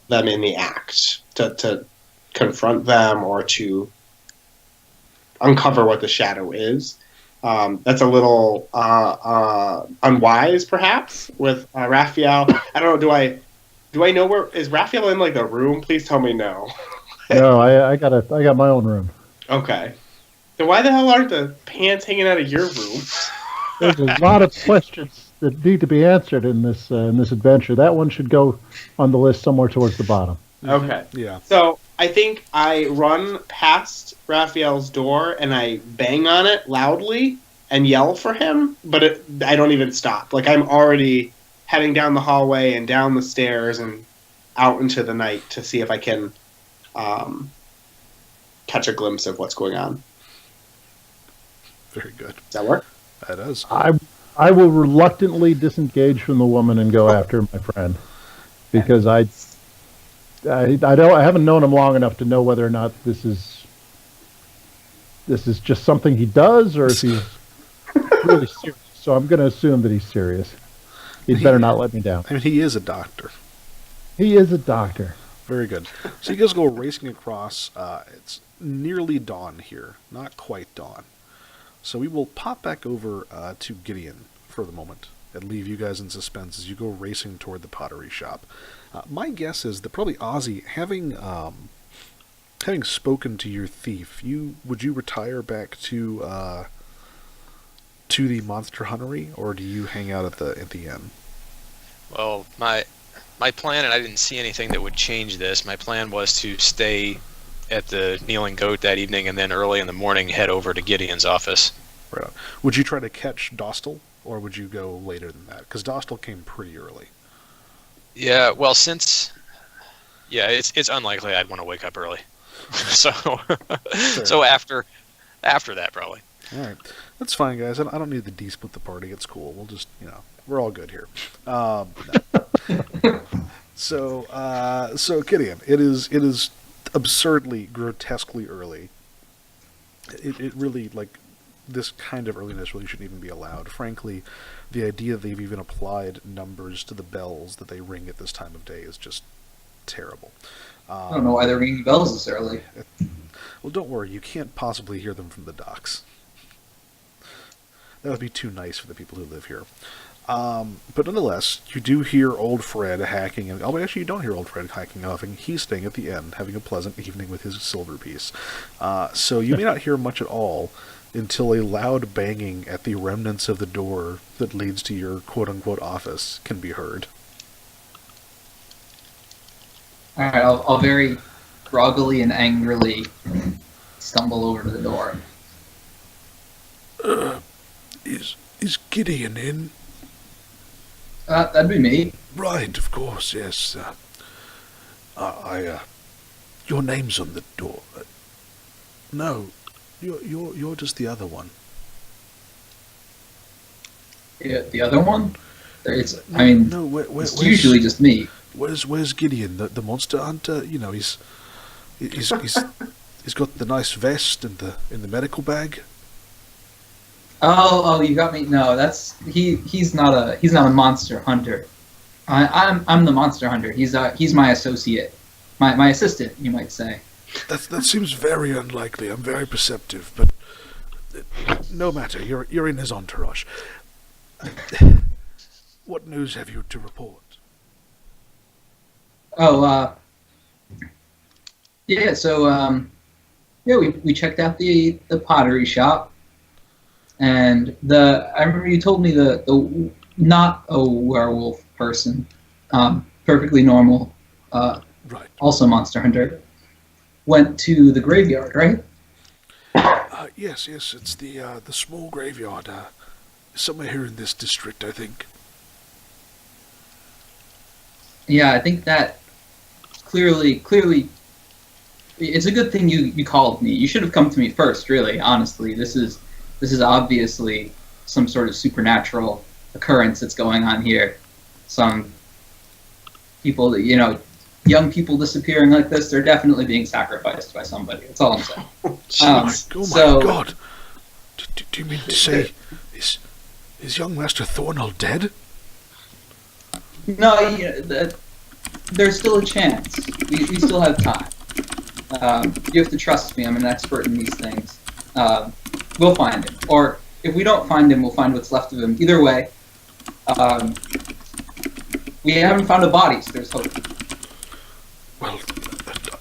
them in the act, to confront them or to uncover what the shadow is. That's a little unwise, perhaps, with Raphael. I don't know. Do I know where is Raphael in like the room? Please tell me no. No, I got my own room. Okay. Then why the hell aren't the pants hanging out of your room? There's a lot of questions that need to be answered in this adventure. That one should go on the list somewhere towards the bottom. Okay. Yeah. So I think I run past Raphael's door and I bang on it loudly and yell for him, but I don't even stop. Like I'm already heading down the hallway and down the stairs and out into the night to see if I can um, catch a glimpse of what's going on. Very good. Does that work? That does. I will reluctantly disengage from the woman and go after my friend because I haven't known him long enough to know whether or not this is just something he does or if he's really serious. So I'm going to assume that he's serious. He'd better not let me down. I mean, he is a doctor. He is a doctor. Very good. So you guys go racing across. It's nearly dawn here, not quite dawn. So we will pop back over to Gideon for the moment and leave you guys in suspense as you go racing toward the pottery shop. My guess is that probably Ozzy, having spoken to your thief, would you retire back to the monster huntery, or do you hang out at the inn? Well, my plan, and I didn't see anything that would change this. My plan was to stay at the Kneeling Goat that evening, and then early in the morning head over to Gideon's office. Right on. Would you try to catch Dostal, or would you go later than that? Because Dostal came pretty early. Yeah, well, it's unlikely I'd want to wake up early. So so after that probably. All right, that's fine, guys. I don't need the de-split the party. It's cool. We'll just we're all good here. No. So Gideon, it is absurdly, grotesquely early. It really, like, this kind of earliness really shouldn't even be allowed. Frankly, the idea they've even applied numbers to the bells that they ring at this time of day is just terrible. I don't know why they're ringing bells this early. Well, don't worry, you can't possibly hear them from the docks. That would be too nice for the people who live here. But nonetheless, you do hear old Fred hacking, and actually you don't hear old Fred hacking and huffing. He's staying at the inn, having a pleasant evening with his silver piece. So you may not hear much at all until a loud banging at the remnants of the door that leads to your quote-unquote office can be heard. All right, I'll very groggily and angrily stumble over to the door. Is Gideon in? That'd be me. Right, of course, yes. Your name's on the door. No, you're just the other one. Yeah, the other one? I mean, no. it's usually just me. Where's Gideon, the monster hunter? You know, he's got the nice vest and the medical bag. Oh, you got me. No, he's not a monster hunter. I'm the monster hunter. He's my associate, my assistant, you might say. That seems very unlikely. I'm very perceptive, but no matter. You're in his entourage. What news have you to report? Oh, yeah. So, yeah, we checked out the pottery shop, and I remember you told me the not a werewolf person, perfectly normal, Right. also monster hunter, went to the graveyard, right? Yes. It's the small graveyard, somewhere here in this district, I think. Yeah, I think that clearly, it's a good thing you called me. You should have come to me first, really, honestly. This is obviously some sort of supernatural occurrence that's going on here. Some people that, young people disappearing like this, they're definitely being sacrificed by somebody. That's all I'm saying. Oh my God! Do you mean to say is young Master Thornall dead? No, there's still a chance. We still have time. You have to trust me. I'm an expert in these things. We'll find him. Or if we don't find him, we'll find what's left of him. Either way, we haven't found a body, so there's hope. Well,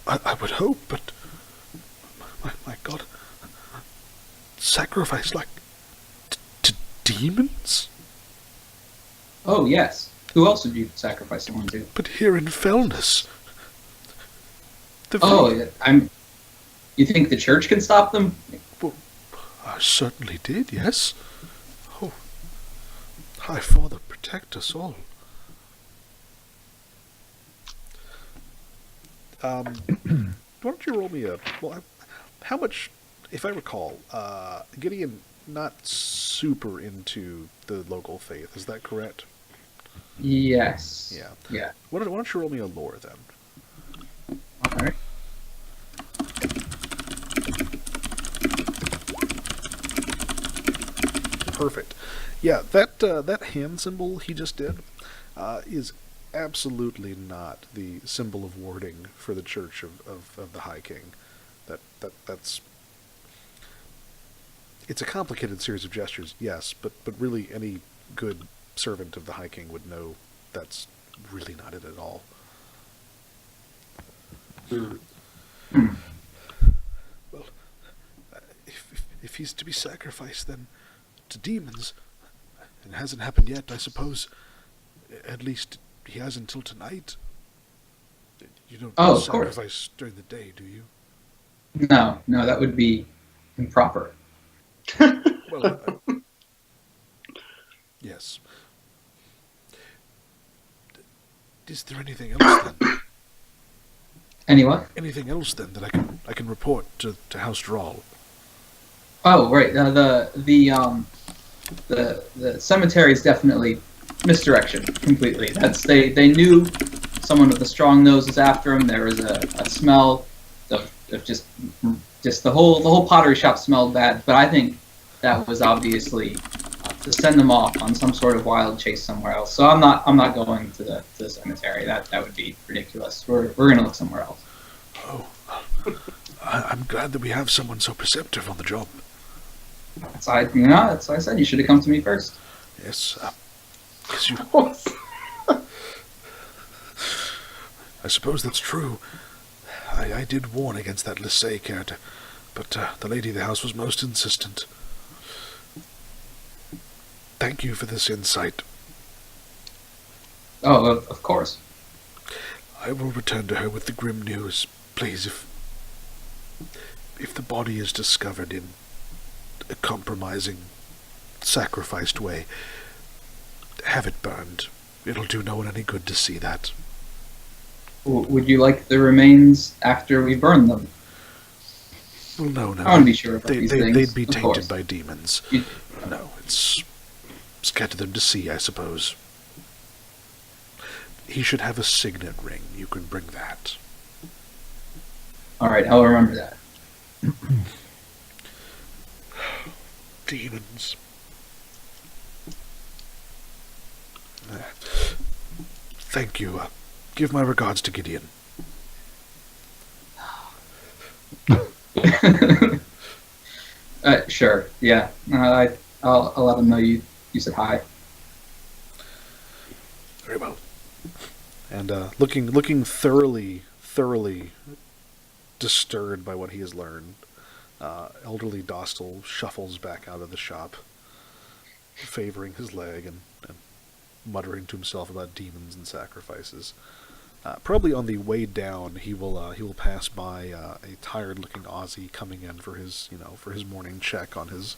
I would hope, but my God, sacrifice like to demons? Oh, yes. Who else would you sacrifice someone to? But here in Fellness, You think the church can stop them? Well, I certainly did, yes. Oh, High Father, protect us all. Why don't you roll me how much, if I recall, Gideon not super into the local faith, is that correct? Yes. Yeah. Why don't you roll me a lore then? All right. Perfect. Yeah, that hand symbol he just did is absolutely not the symbol of warding for the Church of the High King. That's it's a complicated series of gestures, yes, but really any good servant of the High King would know that's really not it at all. Well, if he's to be sacrificed then to demons, it hasn't happened yet, I suppose. At least he has until tonight. You don't sacrifice during the day, do you? No, that would be improper. Well, yes. Is there anything else then? Anything else then that I can report to House Drawl? Oh, right. The cemetery is definitely misdirection completely. They knew someone with a strong nose was after him. There was a smell of just the whole pottery shop smelled bad. But I think that was obviously to send them off on some sort of wild chase somewhere else. So I'm not going to the cemetery. That would be ridiculous. We're gonna look somewhere else. Oh, I'm glad that we have someone so perceptive on the job. That's that's why I said you should have come to me first. Yes, 'cause you... I suppose that's true. I did warn against that Lissay character, but the lady of the house was most insistent. Thank you for this insight. Oh, of course. I will return to her with the grim news. Please, if the body is discovered in a compromising, sacrificed way, have it burned. It'll do no one any good to see that. Would you like the remains after we burn them? Well, no. I want to be sure about these things. They'd be of tainted course. by demons. You- No, it's scatter them to sea, I suppose. He should have a signet ring. You can bring that. All right, I'll remember that. Demons. Thank you. Give my regards to Gideon. Sure. Yeah. I'll let him know you said hi. Very well. And looking thoroughly disturbed by what he has learned, elderly Dostal shuffles back out of the shop, favoring his leg and muttering to himself about demons and sacrifices. Probably on the way down, he will pass by a tired-looking Aussie coming in for his morning check on his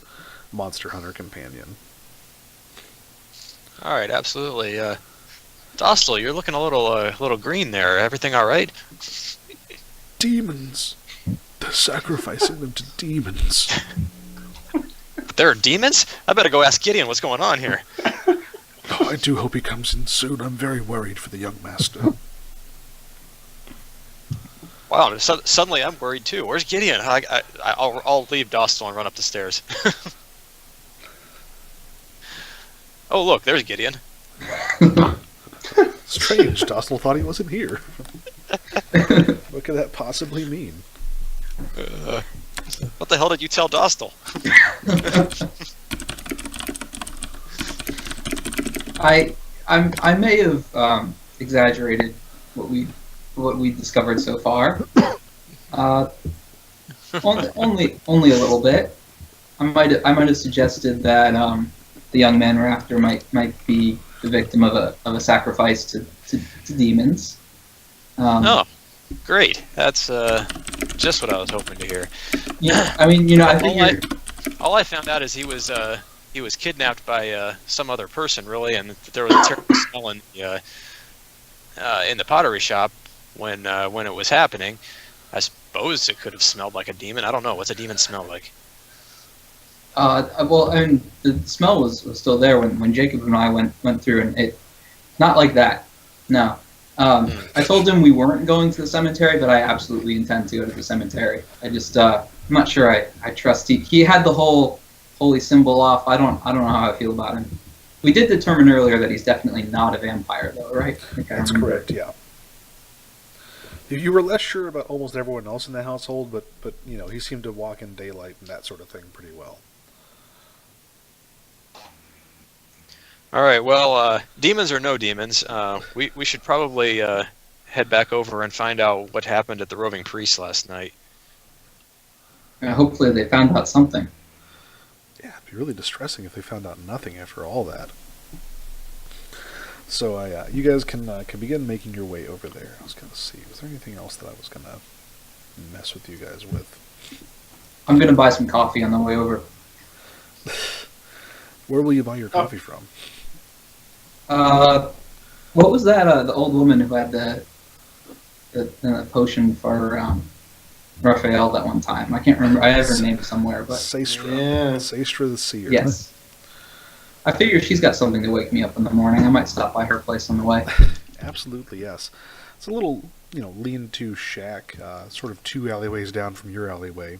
monster hunter companion. All right, absolutely. Dostal, you're looking a little green there. Everything all right? Demons. They're sacrificing them to demons. There are demons? I better go ask Gideon what's going on here. Oh, I do hope he comes in soon. I'm very worried for the young master. Wow, suddenly I'm worried too. Where's Gideon? I'll leave Dostal and run up the stairs. Oh, look, there's Gideon. Strange. Dostal thought he wasn't here. What could that possibly mean? What the hell did you tell Dostal? I may have exaggerated what we discovered so far. Only a little bit. I might have suggested that the young man we're after might be the victim of a sacrifice to demons. Oh, great. That's just what I was hoping to hear. Yeah, I mean, I figure. All I found out is he was kidnapped by some other person, really, and there was a terrible smell in the pottery shop when it was happening. I suppose it could have smelled like a demon. I don't know. What's a demon smell like? Well, I mean, the smell was still there when Jacob and I went through, and it not like that. No. I told him we weren't going to the cemetery, but I absolutely intend to go to the cemetery. I just I'm not sure I trust he had the whole holy symbol off. I don't know how I feel about him. We did determine earlier that he's definitely not a vampire, though, right? That's correct. Yeah. You were less sure about almost everyone else in the household, but he seemed to walk in daylight and that sort of thing pretty well. All right. Well, demons or no demons, we should probably head back over and find out what happened at the Roving Priest last night. Hopefully they found out something. Yeah, it'd be really distressing if they found out nothing after all that. So you guys can begin making your way over there. I was going to see, was there anything else that I was going to mess with you guys with? I'm going to buy some coffee on the way over. Where will you buy your coffee from? What was that? The old woman who had the potion for Raphael that one time. I can't remember. I have her name somewhere, but Saestra. Yeah. Saestra the Seer. yes. I figure she's got something to wake me up in the morning. I might stop by her place on the way. Absolutely, yes. It's a little, lean-to shack, sort of 2 alleyways down from your alleyway.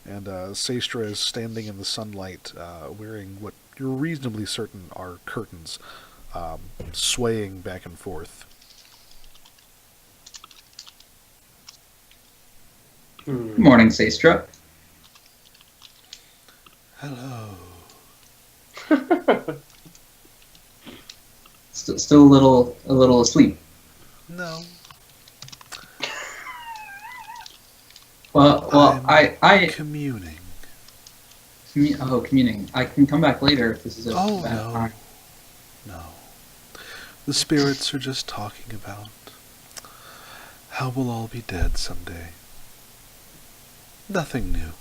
And Saestra is standing in the sunlight, wearing what you're reasonably certain are curtains, swaying back and forth. Good morning, Saestra. Hello. Still a little asleep. No. Well, I communing. communing. I can come back later if this is a Oh, bad no. time. No. The spirits are just talking about how we'll all be dead someday. Nothing new.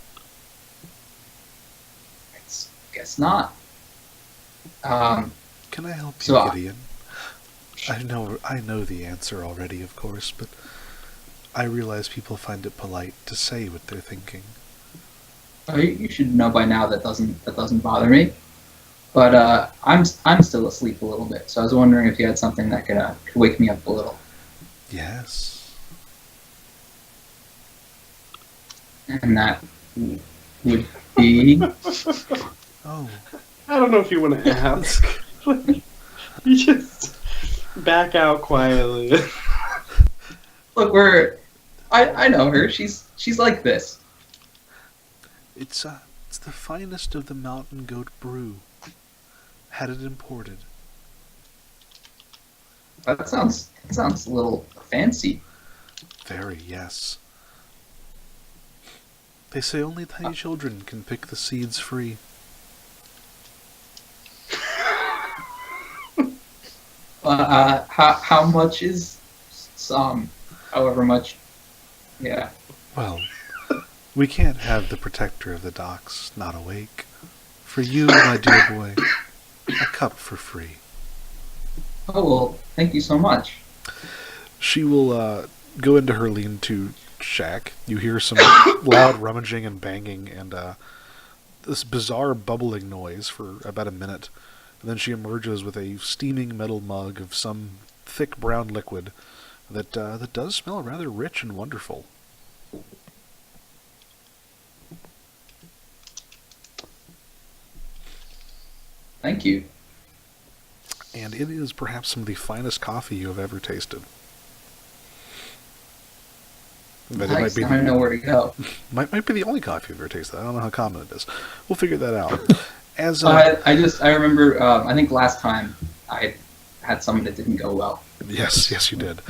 Guess not. Can I help you, So, Gideon? I know the answer already, of course, but I realize people find it polite to say what they're thinking. you should know by now that doesn't bother me. But I'm still asleep a little bit, so I was wondering if you had something that could wake me up a little. Yes. And that would be. Oh, I don't know if you want to ask. You just back out quietly. Look, I know her. She's like this. it's the finest of the mountain goat brew. Had it imported. That sounds a little fancy. Very, yes. They say only tiny children can pick the seeds free. How much is some? However much. Yeah. Well, we can't have the protector of the docks not awake. For you, my dear boy, a cup for free. Oh well, thank you so much. She will go into her lean-to shack. You hear some loud rummaging and banging and this bizarre bubbling noise for about a minute. And then she emerges with a steaming metal mug of some thick brown liquid that does smell rather rich and wonderful. Thank you. And it is perhaps some of the finest coffee you have ever tasted. But it Nice. Now I know where to go. might be the only coffee you've ever tasted. I don't know how common it is. We'll figure that out. As I remember. I think last time I had some that didn't go well. yes, you did.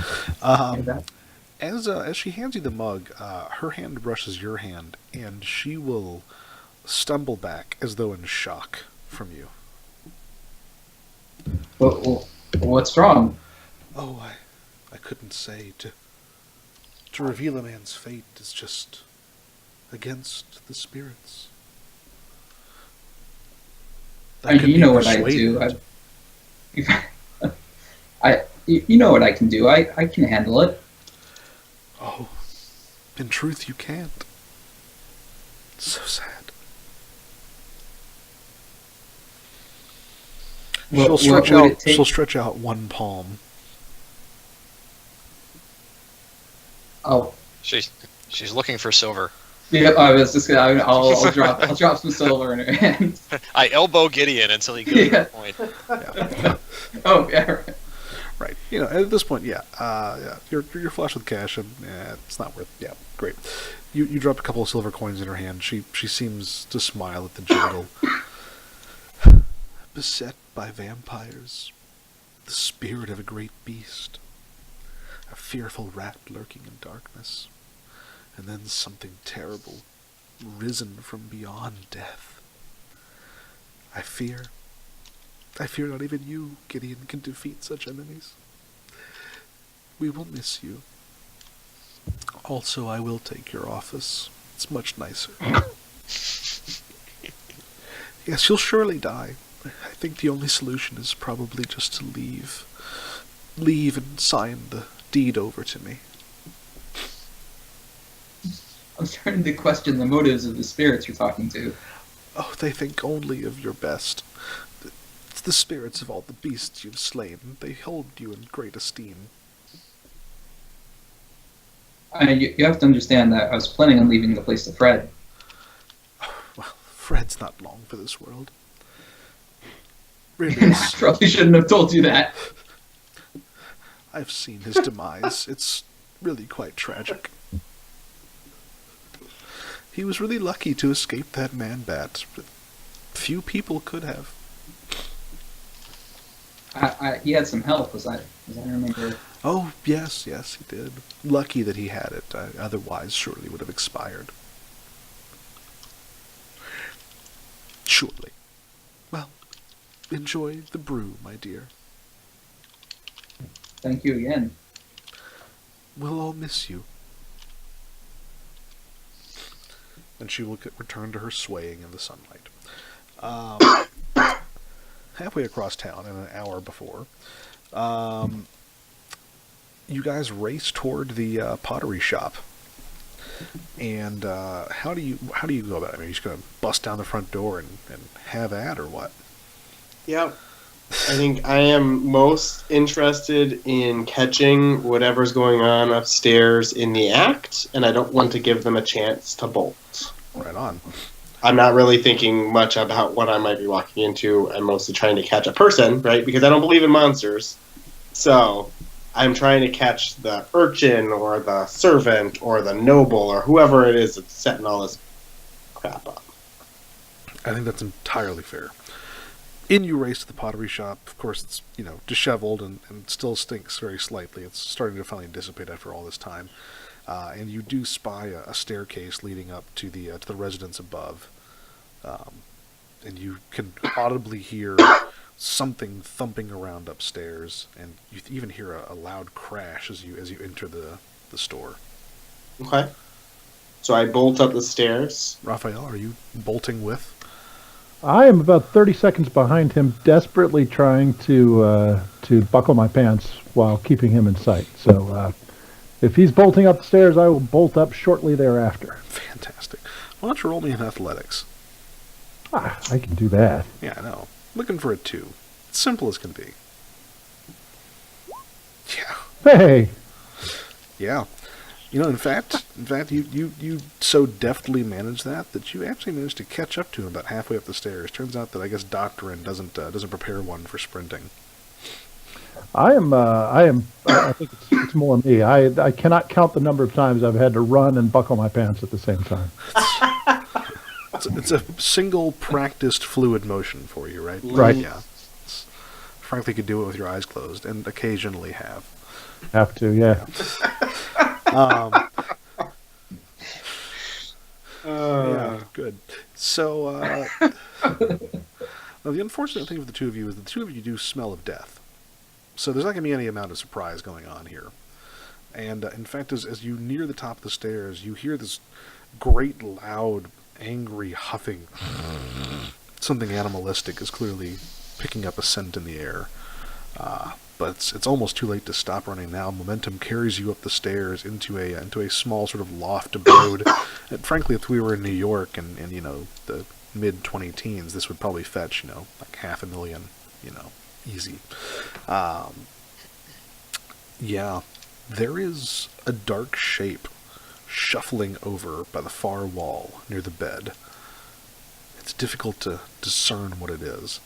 As she hands you the mug, her hand brushes your hand, and she will stumble back as though in shock from you. What's wrong? Oh, I couldn't say. To reveal a man's fate is just against the spirits. You know what I do. You know what I can do. I can handle it. Oh, in truth, you can't. So sad. She'll stretch out one palm. Oh, She's looking for silver. yeah. I was just gonna. I'll drop some silver in her hand. I elbow Gideon until he goes to the point. Yeah. Oh yeah. Right. Right. At this point, yeah. You're flush with cash, and it's not worth. Yeah, great. You drop a couple of silver coins in her hand. She seems to smile at the jingle. Beset by vampires, the spirit of a great beast, a fearful rat lurking in darkness, and then something terrible, risen from beyond death. I fear not even you, Gideon, can defeat such enemies. We will miss you. Also, I will take your office. It's much nicer. Yes, you'll surely die. I think the only solution is probably just to leave. Leave and sign the deed over to me. I'm starting to question the motives of the spirits you're talking to. Oh, they think only of your best. It's the spirits of all the beasts you've slain. They hold you in great esteem. You have to understand that I was planning on leaving the place to Fred. Well, Fred's not long for this world. Really, I probably shouldn't have told you that. I've seen his demise. It's really quite tragic. He was really lucky to escape that man-bat. Few people could have. He had some help, as I remember. Oh, yes, yes, he did. Lucky that he had it. Otherwise, surely would have expired. Surely. Well, enjoy the brew, my dear. Thank you again. We'll all miss you. And she will return to her swaying in the sunlight. Halfway across town, in an hour before, you guys race toward the pottery shop. And how do you go about it? I mean, are you just gonna bust down the front door and have at, or what? Yep. I think I am most interested in catching whatever's going on upstairs in the act, and I don't want to give them a chance to bolt. Right on. I'm not really thinking much about what I might be walking into. I'm mostly trying to catch a person, right? Because I don't believe in monsters. So I'm trying to catch the urchin or the servant or the noble or whoever it is that's setting all this crap up. I think that's entirely fair. In you race to the pottery shop. Of course, it's disheveled and still stinks very slightly. It's starting to finally dissipate after all this time. And you do spy a staircase leading up to the residence above, and you can audibly hear something thumping around upstairs, and you even hear a loud crash as you enter the store. Okay. So I bolt up the stairs. Raphael, are you bolting with? I am about 30 seconds behind him, desperately trying to buckle my pants while keeping him in sight. So if he's bolting up the stairs, I will bolt up shortly thereafter. Fantastic. Why don't you roll me in athletics? I can do that. Yeah, I know. Looking for a 2. Simple as can be. Yeah. Hey, Yeah. In fact, you so deftly managed that you actually managed to catch up to him about halfway up the stairs. Turns out that I guess doctrine doesn't prepare one for sprinting. I think it's more me. I cannot count the number of times I've had to run and buckle my pants at the same time. It's a single practiced fluid motion for you, right? Right. Yeah. Frankly, could do it with your eyes closed, and occasionally have. Have to, yeah. Yeah, good. So, now the unfortunate thing for the two of you is the two of you do smell of death. So there's not going to be any amount of surprise going on here. And in fact, as you near the top of the stairs, you hear this great, loud, angry huffing. Something animalistic is clearly picking up a scent in the air. But it's almost too late to stop running now. Momentum carries you up the stairs into a small sort of loft abode. And frankly, if we were in New York and the mid-20 teens, this would probably fetch like $500,000, easy. Yeah, there is a dark shape shuffling over by the far wall near the bed. It's difficult to discern what it is.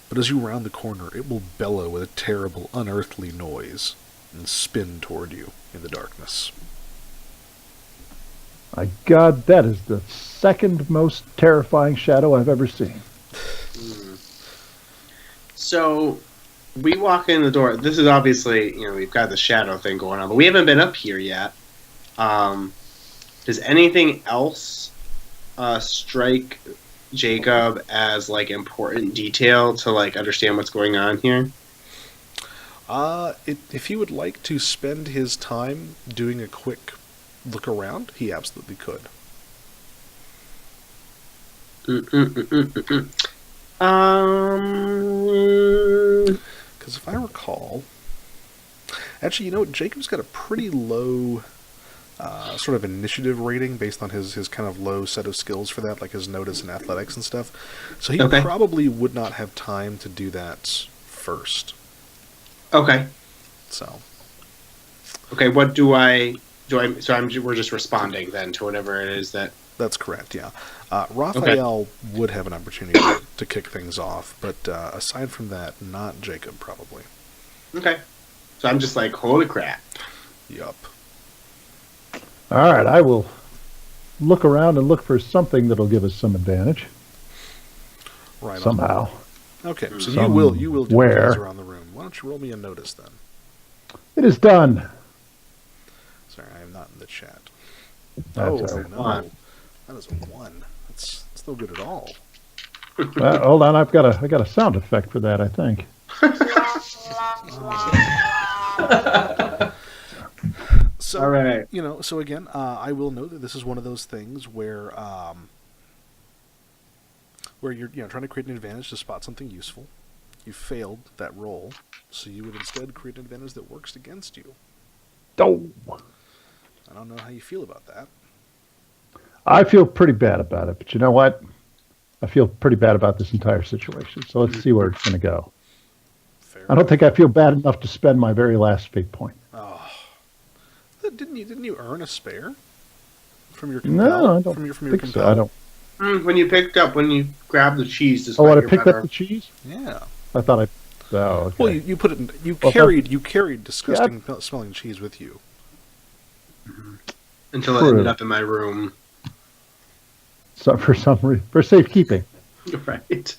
But as you round the corner, it will bellow with a terrible, unearthly noise and spin toward you in the darkness. My God, that is the second most terrifying shadow I've ever seen. So we walk in the door. This is obviously, we've got the shadow thing going on, but we haven't been up here yet. Does anything else strike Jacob as important detail to understand what's going on here? If he would like to spend his time doing a quick look around, he absolutely could. Because if I recall, actually, Jacob's got a pretty low sort of initiative rating based on his kind of low set of skills for that, like his notice and athletics and stuff. So he probably would not have time to do that first. Okay. So. Okay, what do I? So we're just responding then to whatever it is that. That's correct, yeah. Raphael would have an opportunity to kick things off, but aside from that, not Jacob, probably. Okay. So I'm just like, holy crap. Yup. All right, I will look around and look for something that'll give us some advantage Right somehow. on. Okay, so you will do Somewhere. things around the room. Why don't you roll me a notice then? It is done. Sorry, I am not in the chat. That's Oh, all right. no. That is a 1. That's no good at all. Hold on, I got a sound effect for that, I think. So, All right. So again, I will note that this is one of those things where you're trying to create an advantage to spot something useful. You failed that roll, so you would instead create an advantage that works against you. Oh, I don't know how you feel about that. I feel pretty bad about it, but you know what? I feel pretty bad about this entire situation. So let's see where it's going to go. Fair I don't think I feel bad enough to spend my very last fate point. Oh, didn't you earn a spare from your No, compel? I don't from your think compel? so. I don't. When you grabbed the cheese, Oh, despite what, I your picked better... up the cheese? Yeah. I thought I. Oh, okay. Well, you put it in. You Well, carried disgusting smelling cheese with you. until it True. ended up in my room. So for some reason, for safekeeping. Right.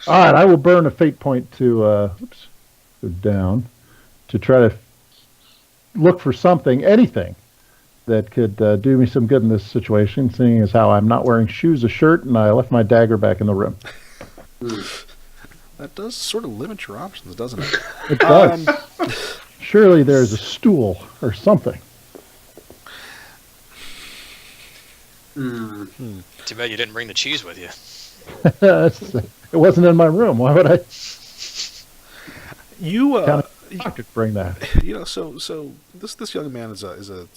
All right, I will burn a fate point to go down to try to look for something, anything that could do me some good in this situation. Seeing as how I'm not wearing shoes, a shirt, and I left my dagger back in the room. That does sort of limit your options, doesn't it? It does. Surely there's a stool or something. Too bad you didn't bring the cheese with you. It wasn't in my room. Why would I? You I could bring that. so this young man is a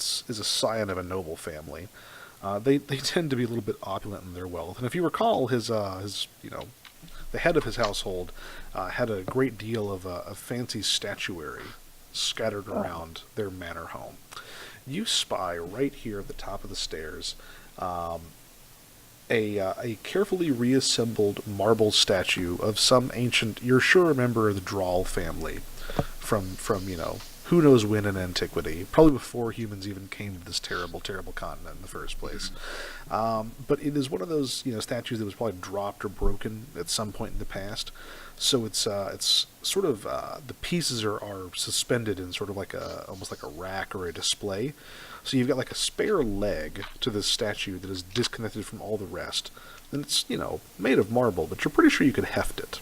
scion of a noble family. They tend to be a little bit opulent in their wealth, and if you recall, his the head of his household had a great deal of fancy statuary scattered around their manor home. You spy right here at the top of the stairs a carefully reassembled marble statue of some ancient, you're sure a member of the Drawl family from who knows when in antiquity, probably before humans even came to this terrible continent in the first place. But it is one of those statues that was probably dropped or broken at some point in the past. So it's sort of the pieces are suspended in sort of almost like a rack or a display. So you've got like a spare leg to this statue that is disconnected from all the rest. And it's made of marble, but you're pretty sure you could heft it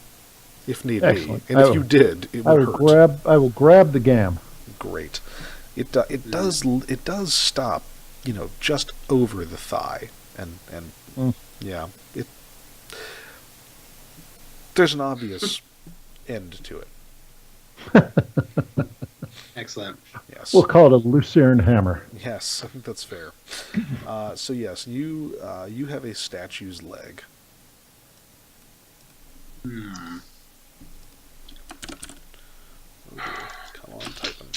if need Excellent. be. And if you did, it would hurt. I will grab the gam. Great. It does stop, just over the thigh, and yeah, there's an obvious end to it. Excellent. Yes. We'll call it a Lucerne hammer. Yes, I think that's fair. So yes, you have a statue's leg. Oh, come on, typing.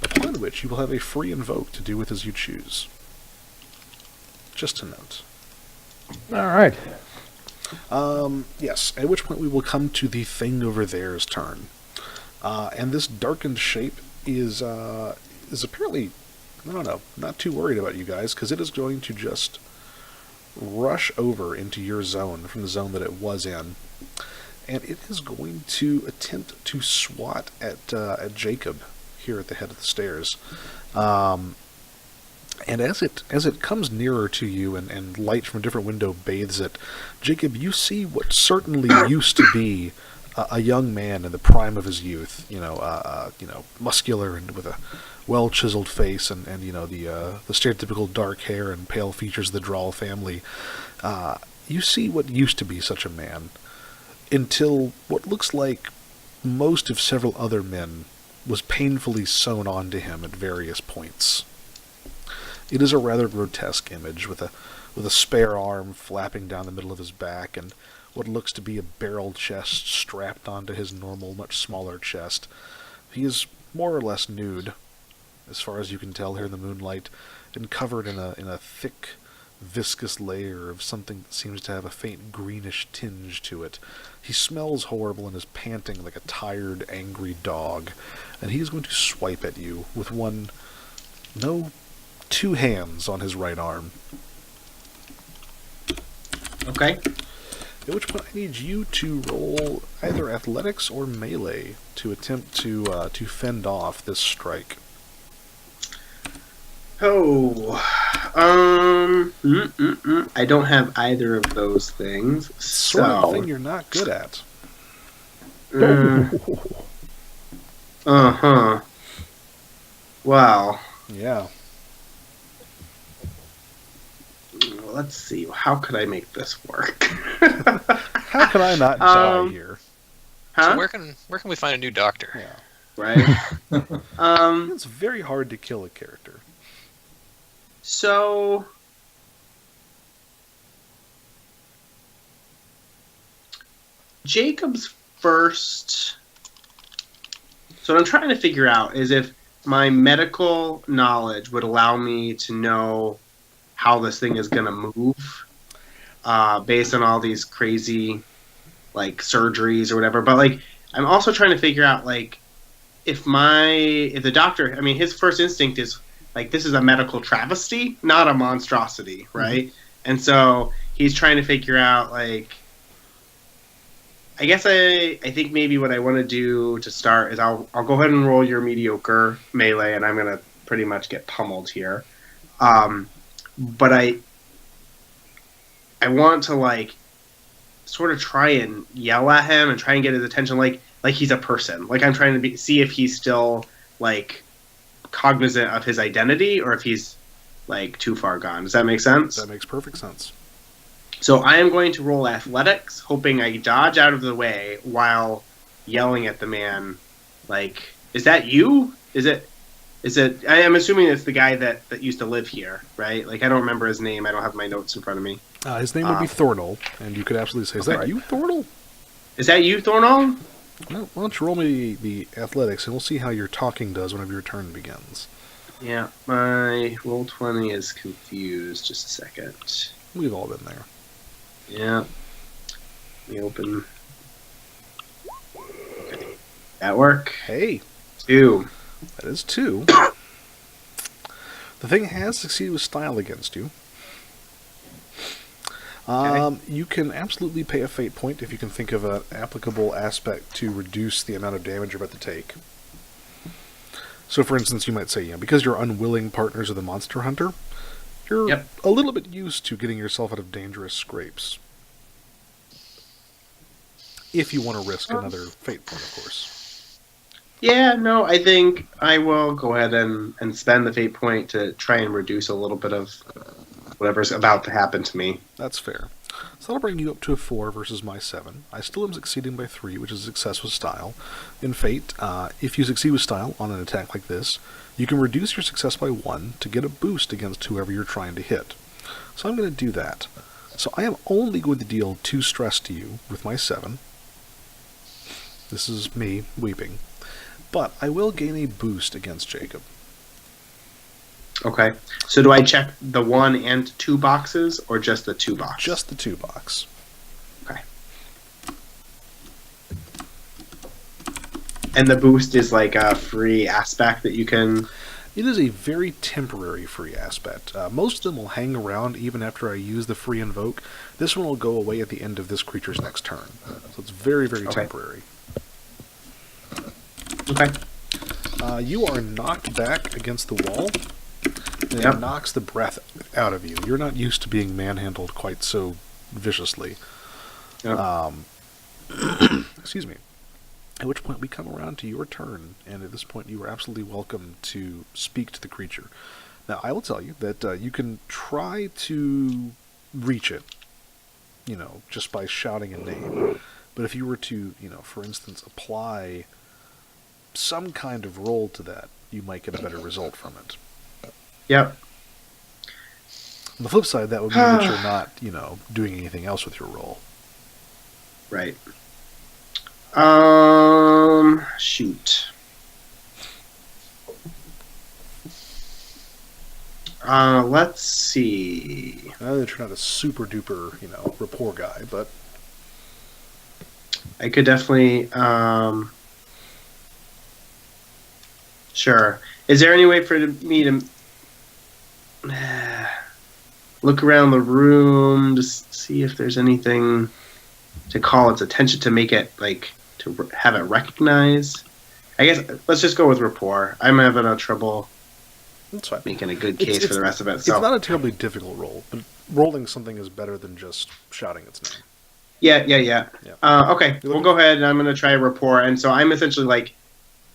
Upon which you will have a free invoke to do with as you choose. Just to note. All right. Yes, at which point we will come to the thing over there's turn. And this darkened shape is apparently, I don't know, not too worried about you guys, because it is going to just rush over into your zone from the zone that it was in. And it is going to attempt to swat at Jacob here at the head of the stairs. And as it comes nearer to you and light from a different window bathes it, Jacob, you see what certainly used to be a young man in the prime of his youth, muscular and with a well-chiseled face and the stereotypical dark hair and pale features of the Drawl family. You see what used to be such a man until what looks like most of several other men was painfully sewn onto him at various points. It is a rather grotesque image with a spare arm flapping down the middle of his back and what looks to be a barrel chest strapped onto his normal, much smaller chest. He is more or less nude, as far as you can tell here in the moonlight, and covered in a thick, viscous layer of something that seems to have a faint greenish tinge to it. He smells horrible and is panting like a tired, angry dog, and he is going to swipe at you with two hands on his right arm. Okay. At which point I need you to roll either athletics or melee to attempt to fend off this strike. Oh, I don't have either of those things. Sort of thing you're not good at. Uh-huh. Wow. Yeah. Let's see. How could I make this work? How can I not die here? Huh? So where can we find a new doctor? Yeah. Right. It's very hard to kill a character. So Jacob's first. So what I'm trying to figure out is if my medical knowledge would allow me to know how this thing is going to move, based on all these crazy, like, surgeries or whatever. But, like, I'm also trying to figure out, like, if the doctor, I mean, his first instinct is, like, this is a medical travesty, not a monstrosity, right? Mm-hmm. And so he's trying to figure out, like, I guess I think maybe what I want to do to start is I'll go ahead and roll your mediocre melee, and I'm going to pretty much get pummeled here. But I want to, like, sort of try and yell at him and try and get his attention, like he's a person. Like, I'm trying to see if he's still, like, cognizant of his identity or if he's, like, too far gone. Does that make sense? That makes perfect sense. So I am going to roll athletics, hoping I dodge out of the way while yelling at the man. Like, is that you? Is it? I am assuming it's the guy that used to live here, right? Like, I don't remember his name. I don't have my notes in front of me. His name would be Thornall, and you could absolutely say, "Is that you, Thornall?" Is that you, Thornall? Well, why don't you roll me the athletics, and we'll see how your talking does whenever your turn begins. Yeah, my roll 20 is confused. Just a second. We've all been there. Yeah. Let me open. Okay. That work? Hey. 2. That is 2. The thing has succeeded with style against you. Okay. You can absolutely pay a fate point if you can think of an applicable aspect to reduce the amount of damage you're about to take. So, for instance, you might say, because you're unwilling partners of the monster hunter, you're a little bit used to getting yourself out of dangerous scrapes. If you want to risk another fate point, of course. Yeah, no, I think I will go ahead and spend the fate point to try and reduce a little bit of whatever's about to happen to me. That's fair. So that'll bring you up to a 4 versus my 7. I still am succeeding by 3, which is a success with style. In Fate, if you succeed with style on an attack like this, you can reduce your success by 1 to get a boost against whoever you're trying to hit. So I'm going to do that. So I am only going to deal 2 stress to you with my 7. This is me weeping. But I will gain a boost against Jacob. Okay. So do I check the 1 and 2 boxes, or just the 2 box? Just the 2 box. Okay. And the boost is like a free aspect that you can... It is a very temporary free aspect. Most of them will hang around even after I use the free invoke. This one will go away at the end of this creature's next turn. So it's very, very temporary. Okay. You are knocked back against the wall. And it knocks the breath out of you. You're not used to being manhandled quite so viciously. Yep. Excuse me. At which point we come around to your turn, and at this point you are absolutely welcome to speak to the creature. Now, I will tell you that you can try to reach it, just by shouting a name. But if you were to, for instance, apply some kind of roll to that, you might get a better result from it. Yep. On the flip side, that would mean that you're not, doing anything else with your roll. Right. Shoot. Let's see. I know that you're not a super duper, rapport guy, but I could definitely. Sure. Is there any way for me to look around the room to see if there's anything to call its attention to make it to have it recognize? I guess let's just go with rapport. I'm having a trouble that's fine. making a good case for the rest of it. So it's not a terribly difficult roll, but rolling something is better than just shouting its name. Yeah. Okay, we'll go ahead and I'm going to try rapport. And so I'm essentially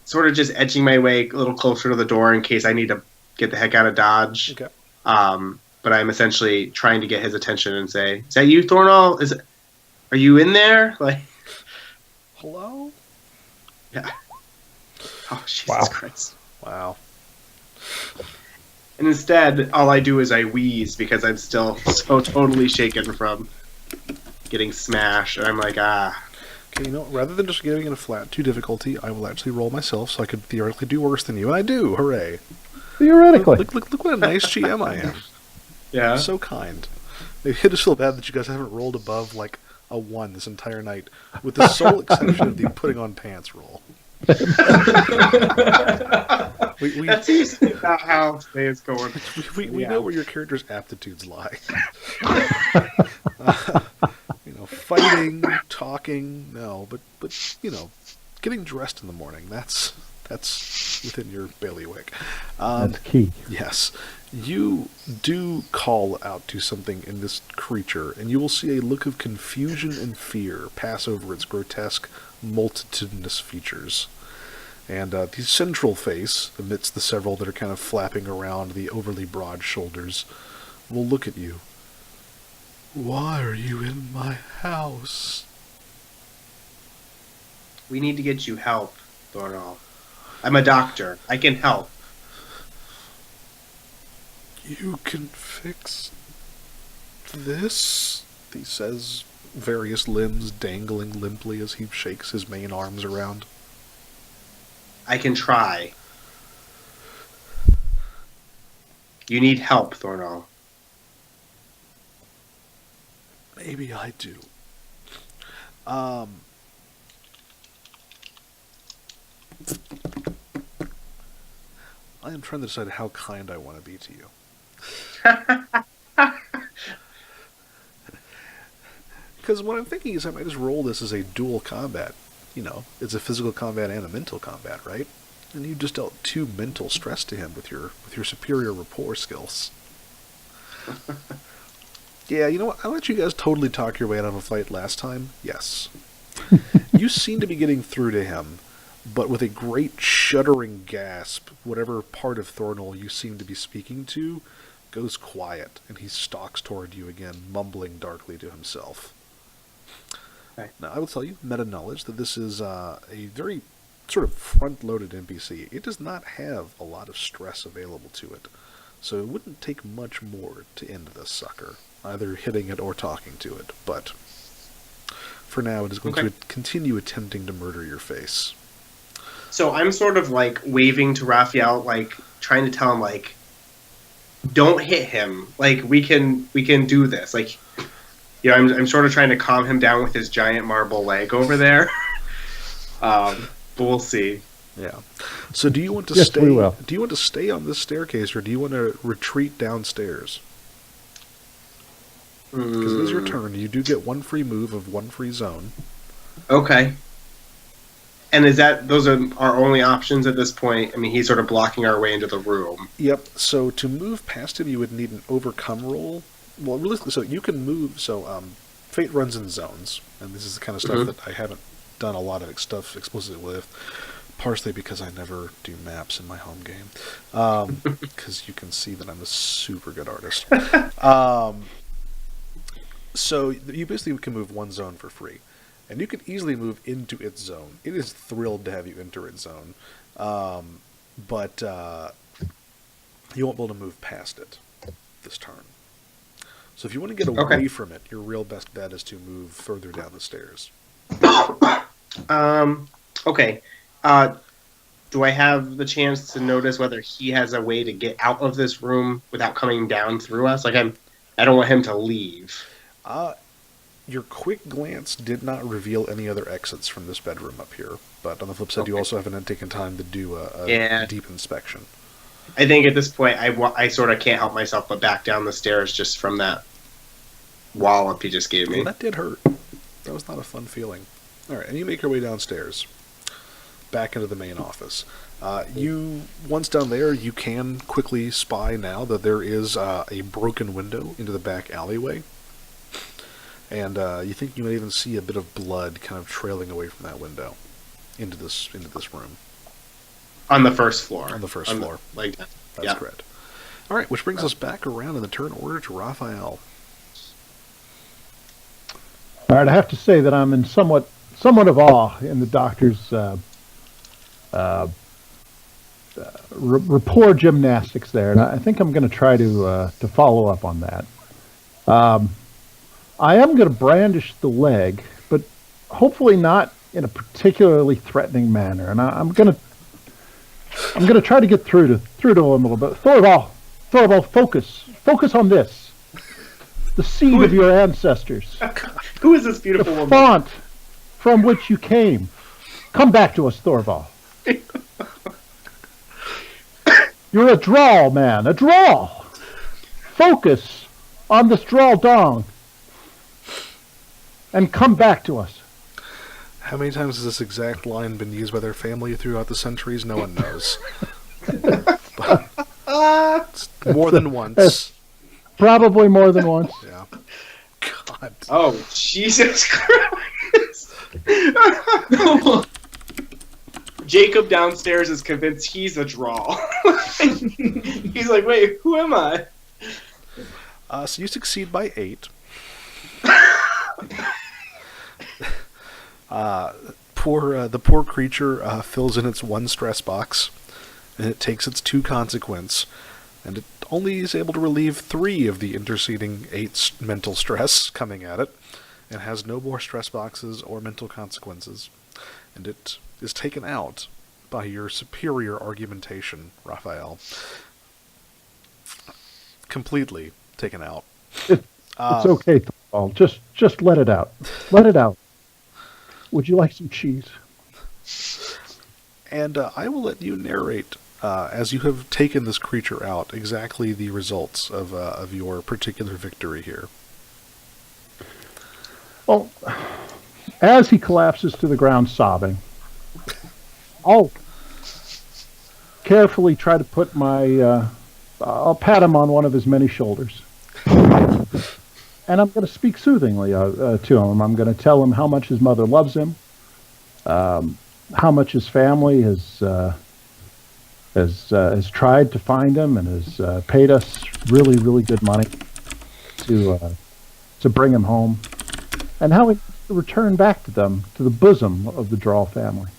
sort of just edging my way a little closer to the door in case I need to get the heck out of Dodge. Okay. But I'm essentially trying to get his attention and say, "Is that you, Thornall? Are you in there?" Hello? Yeah. Oh, Jesus Wow. Christ. Wow. And instead, all I do is I wheeze because I'm still so totally shaken from getting smashed. And I'm like, Okay, rather than just giving it a flat 2 difficulty, I will actually roll myself so I could theoretically do worse than you. And I do. Hooray. Theoretically. Look what a nice GM I am. yeah. So kind. Maybe I just feel bad that you guys haven't rolled above a 1 this entire night, with the sole exception of the putting on pants roll. That seems to be about how today is going. We know where your character's aptitudes lie. Fighting, talking, no, but getting dressed in the morning, that's within your bailiwick. That's key. Yes. You do call out to something in this creature, and you will see a look of confusion and fear pass over its grotesque, multitudinous features. And the central face, amidst the several that are kind of flapping around the overly broad shoulders, will look at you. Why are you in my house? We need to get you help, Thornall. I'm a doctor. I can help. You can fix this? He says, various limbs dangling limply as he shakes his main arms around. I can try. You need help, Thornall. Maybe I do. I am trying to decide how kind I want to be to you. Because what I'm thinking is I might just roll this as a dual combat. It's a physical combat and a mental combat, right? And you just dealt 2 mental stress to him with your superior rapport skills. Yeah, you know what? I let you guys totally talk your way out of a fight last time. Yes. You seem to be getting through to him, but with a great shuddering gasp, whatever part of Thornall you seem to be speaking to goes quiet, and he stalks toward you again, mumbling darkly to himself. Okay. Now, I will tell you, meta-knowledge, that this is a very sort of front-loaded NPC. It does not have a lot of stress available to it, so it wouldn't take much more to end this sucker, either hitting it or talking to it, but for now it is going to continue attempting to murder your face. So I'm sort of waving to Raphael, trying to tell him don't hit him. We can do this. I'm sort of trying to calm him down with his giant marble leg over there. But we'll see. Yeah. So do you want to Yes, stay? we will. Do you want to stay on this staircase, or do you want to retreat downstairs? Because it is your turn. You do get 1 free move of 1 free zone. Okay. And those are our only options at this point? I mean, he's sort of blocking our way into the room. Yep. So to move past him, you would need an overcome roll. Well, really, so you can move. So Fate runs in zones, and this is the kind of stuff that I haven't done a lot of stuff explicitly with, partially because I never do maps in my home game. Because you can see that I'm a super good artist. So you basically can move 1 zone for free. And you can easily move into its zone. It is thrilled to have you enter its zone. But you won't be able to move past it this turn. So if you want to get away from it, your real best bet is to move further down the stairs. Okay. do I have the chance to notice whether he has a way to get out of this room without coming down through us? Like I don't want him to leave. Your quick glance did not reveal any other exits from this bedroom up here. But on the flip side, you Okay. also haven't taken time to do a Yeah. deep inspection. I think at this point, I sort of can't help myself but back down the stairs just from that wallop he just gave me. Well, that did hurt. That was not a fun feeling. All right, and you make your way downstairs, back into the main office. Once down there, you can quickly spy now that there is a broken window into the back alleyway. And you think you might even see a bit of blood kind of trailing away from that window into this room. On the first floor. On the first floor. Like that. That's Yeah. correct. All right, which brings us back around in the turn order to Raphael. All right, I have to say that I'm in somewhat of awe in the doctor's rapport gymnastics there, and I think I'm going to try to follow up on that. I am going to brandish the leg, but hopefully not in a particularly threatening manner, and I'm going to try to get through to him a little bit. Thorvald, focus on this. The seed of your ancestors. Who is this The beautiful woman? font from which you came. Come back to us, Thorvald. You're a drawl, man. A drawl. Focus on this drawl dong. And come back to us. How many times has this exact line been used by their family throughout the centuries? No one knows. But it's more than once. Probably more than once. Yeah. God. Oh, Jesus Christ. Jacob downstairs is convinced he's a draw. He's like, wait, who am I? So you succeed by 8. The poor creature fills in its 1 stress box, and it takes its 2 consequence, and it only is able to relieve 3 of the interceding 8 mental stress coming at it, and has no more stress boxes or mental consequences, and it is taken out by your superior argumentation, Raphael. Completely taken out. It's okay, Thorvald. Just let it out. Let it out. Would you like some cheese? And I will let you narrate, as you have taken this creature out, exactly the results of your particular victory here. Well, as he collapses to the ground sobbing, I'll carefully try to put I'll pat him on one of his many shoulders. And I'm going to speak soothingly to him. I'm going to tell him how much his mother loves him, how much his family has tried to find him and has paid us really, really good money to bring him home, and how he needs to return back to them, to the bosom of the Drawl family.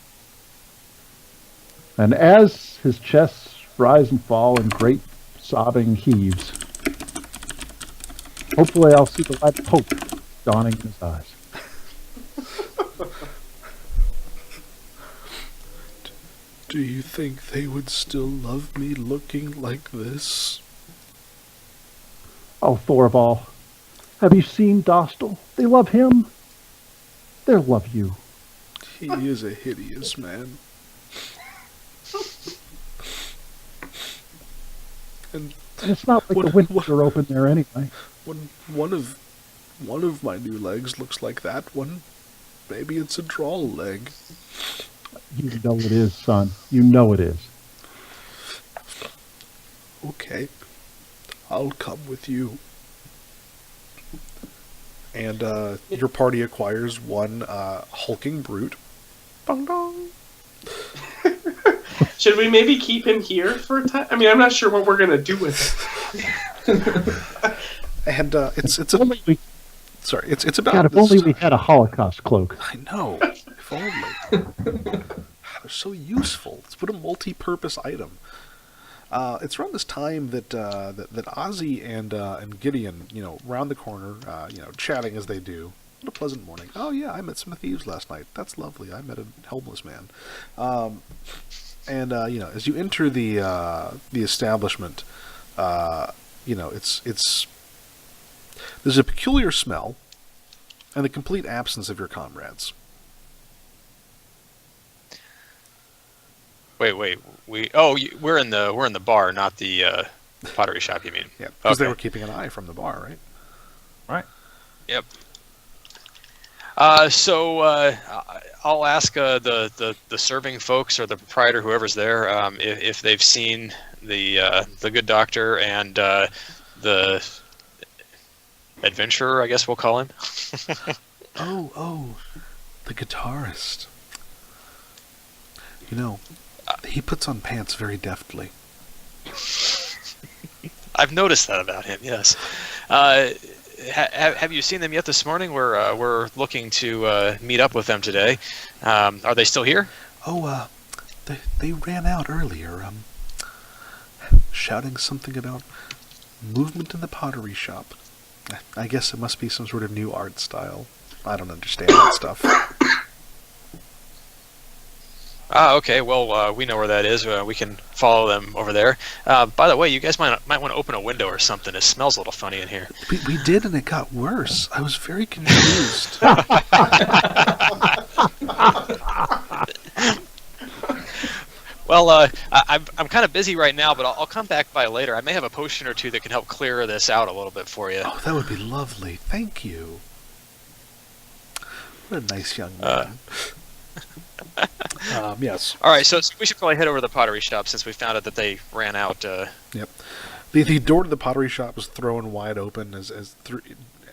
And as his chest rise and fall in great sobbing heaves, hopefully I'll see the light of hope dawning in his eyes. Do you think they would still love me looking like this? Oh, Thorvald, have you seen Dostal? They love him. They'll love you. He is a hideous man. And And it's not like What- the windows what- are open there anyway. when one of my new legs looks like that one, maybe it's a draw leg. You know it is, son. You know it is. Okay, I'll come with you. And your party acquires 1 hulking brute. Dong dong. Should we maybe keep him here for a time? I mean, I'm not sure what we're gonna do with him. And it's If only we, sorry, it's about God, if this only we time. had a Holocaust cloak. I know. If only. They're so useful. It's what a multi-purpose item. It's around this time that Ozzy and Gideon, round the corner, chatting as they do. What a pleasant morning. Oh yeah, I met some thieves last night. That's lovely. I met a homeless man. And as you enter the establishment, it's there's a peculiar smell and the complete absence of your comrades. Wait. We're in the bar, not the pottery shop. You mean? Yeah, because they Okay. were keeping an eye from the bar, right? Right. Yep. So I'll ask the serving folks or the proprietor, whoever's there, if they've seen the good doctor and the adventurer, I guess we'll call him. Oh, the guitarist. He puts on pants very deftly. I've noticed that about him. Yes. Have you seen them yet this morning? We're looking to meet up with them today. Are they still here? Oh, they ran out earlier, shouting something about movement in the pottery shop. I guess it must be some sort of new art style. I don't understand that stuff. Okay. Well, we know where that is. We can follow them over there. By the way, you guys might want to open a window or something. It smells a little funny in here. We did, and it got worse. I was very confused. Well, I'm kind of busy right now, but I'll come back by later. I may have a potion or two that can help clear this out a little bit for you. Oh, that would be lovely. Thank you. What a nice young man. Yes. All right, so we should probably head over to the pottery shop since we found out that they ran out. Yep. The door to the pottery shop is thrown wide open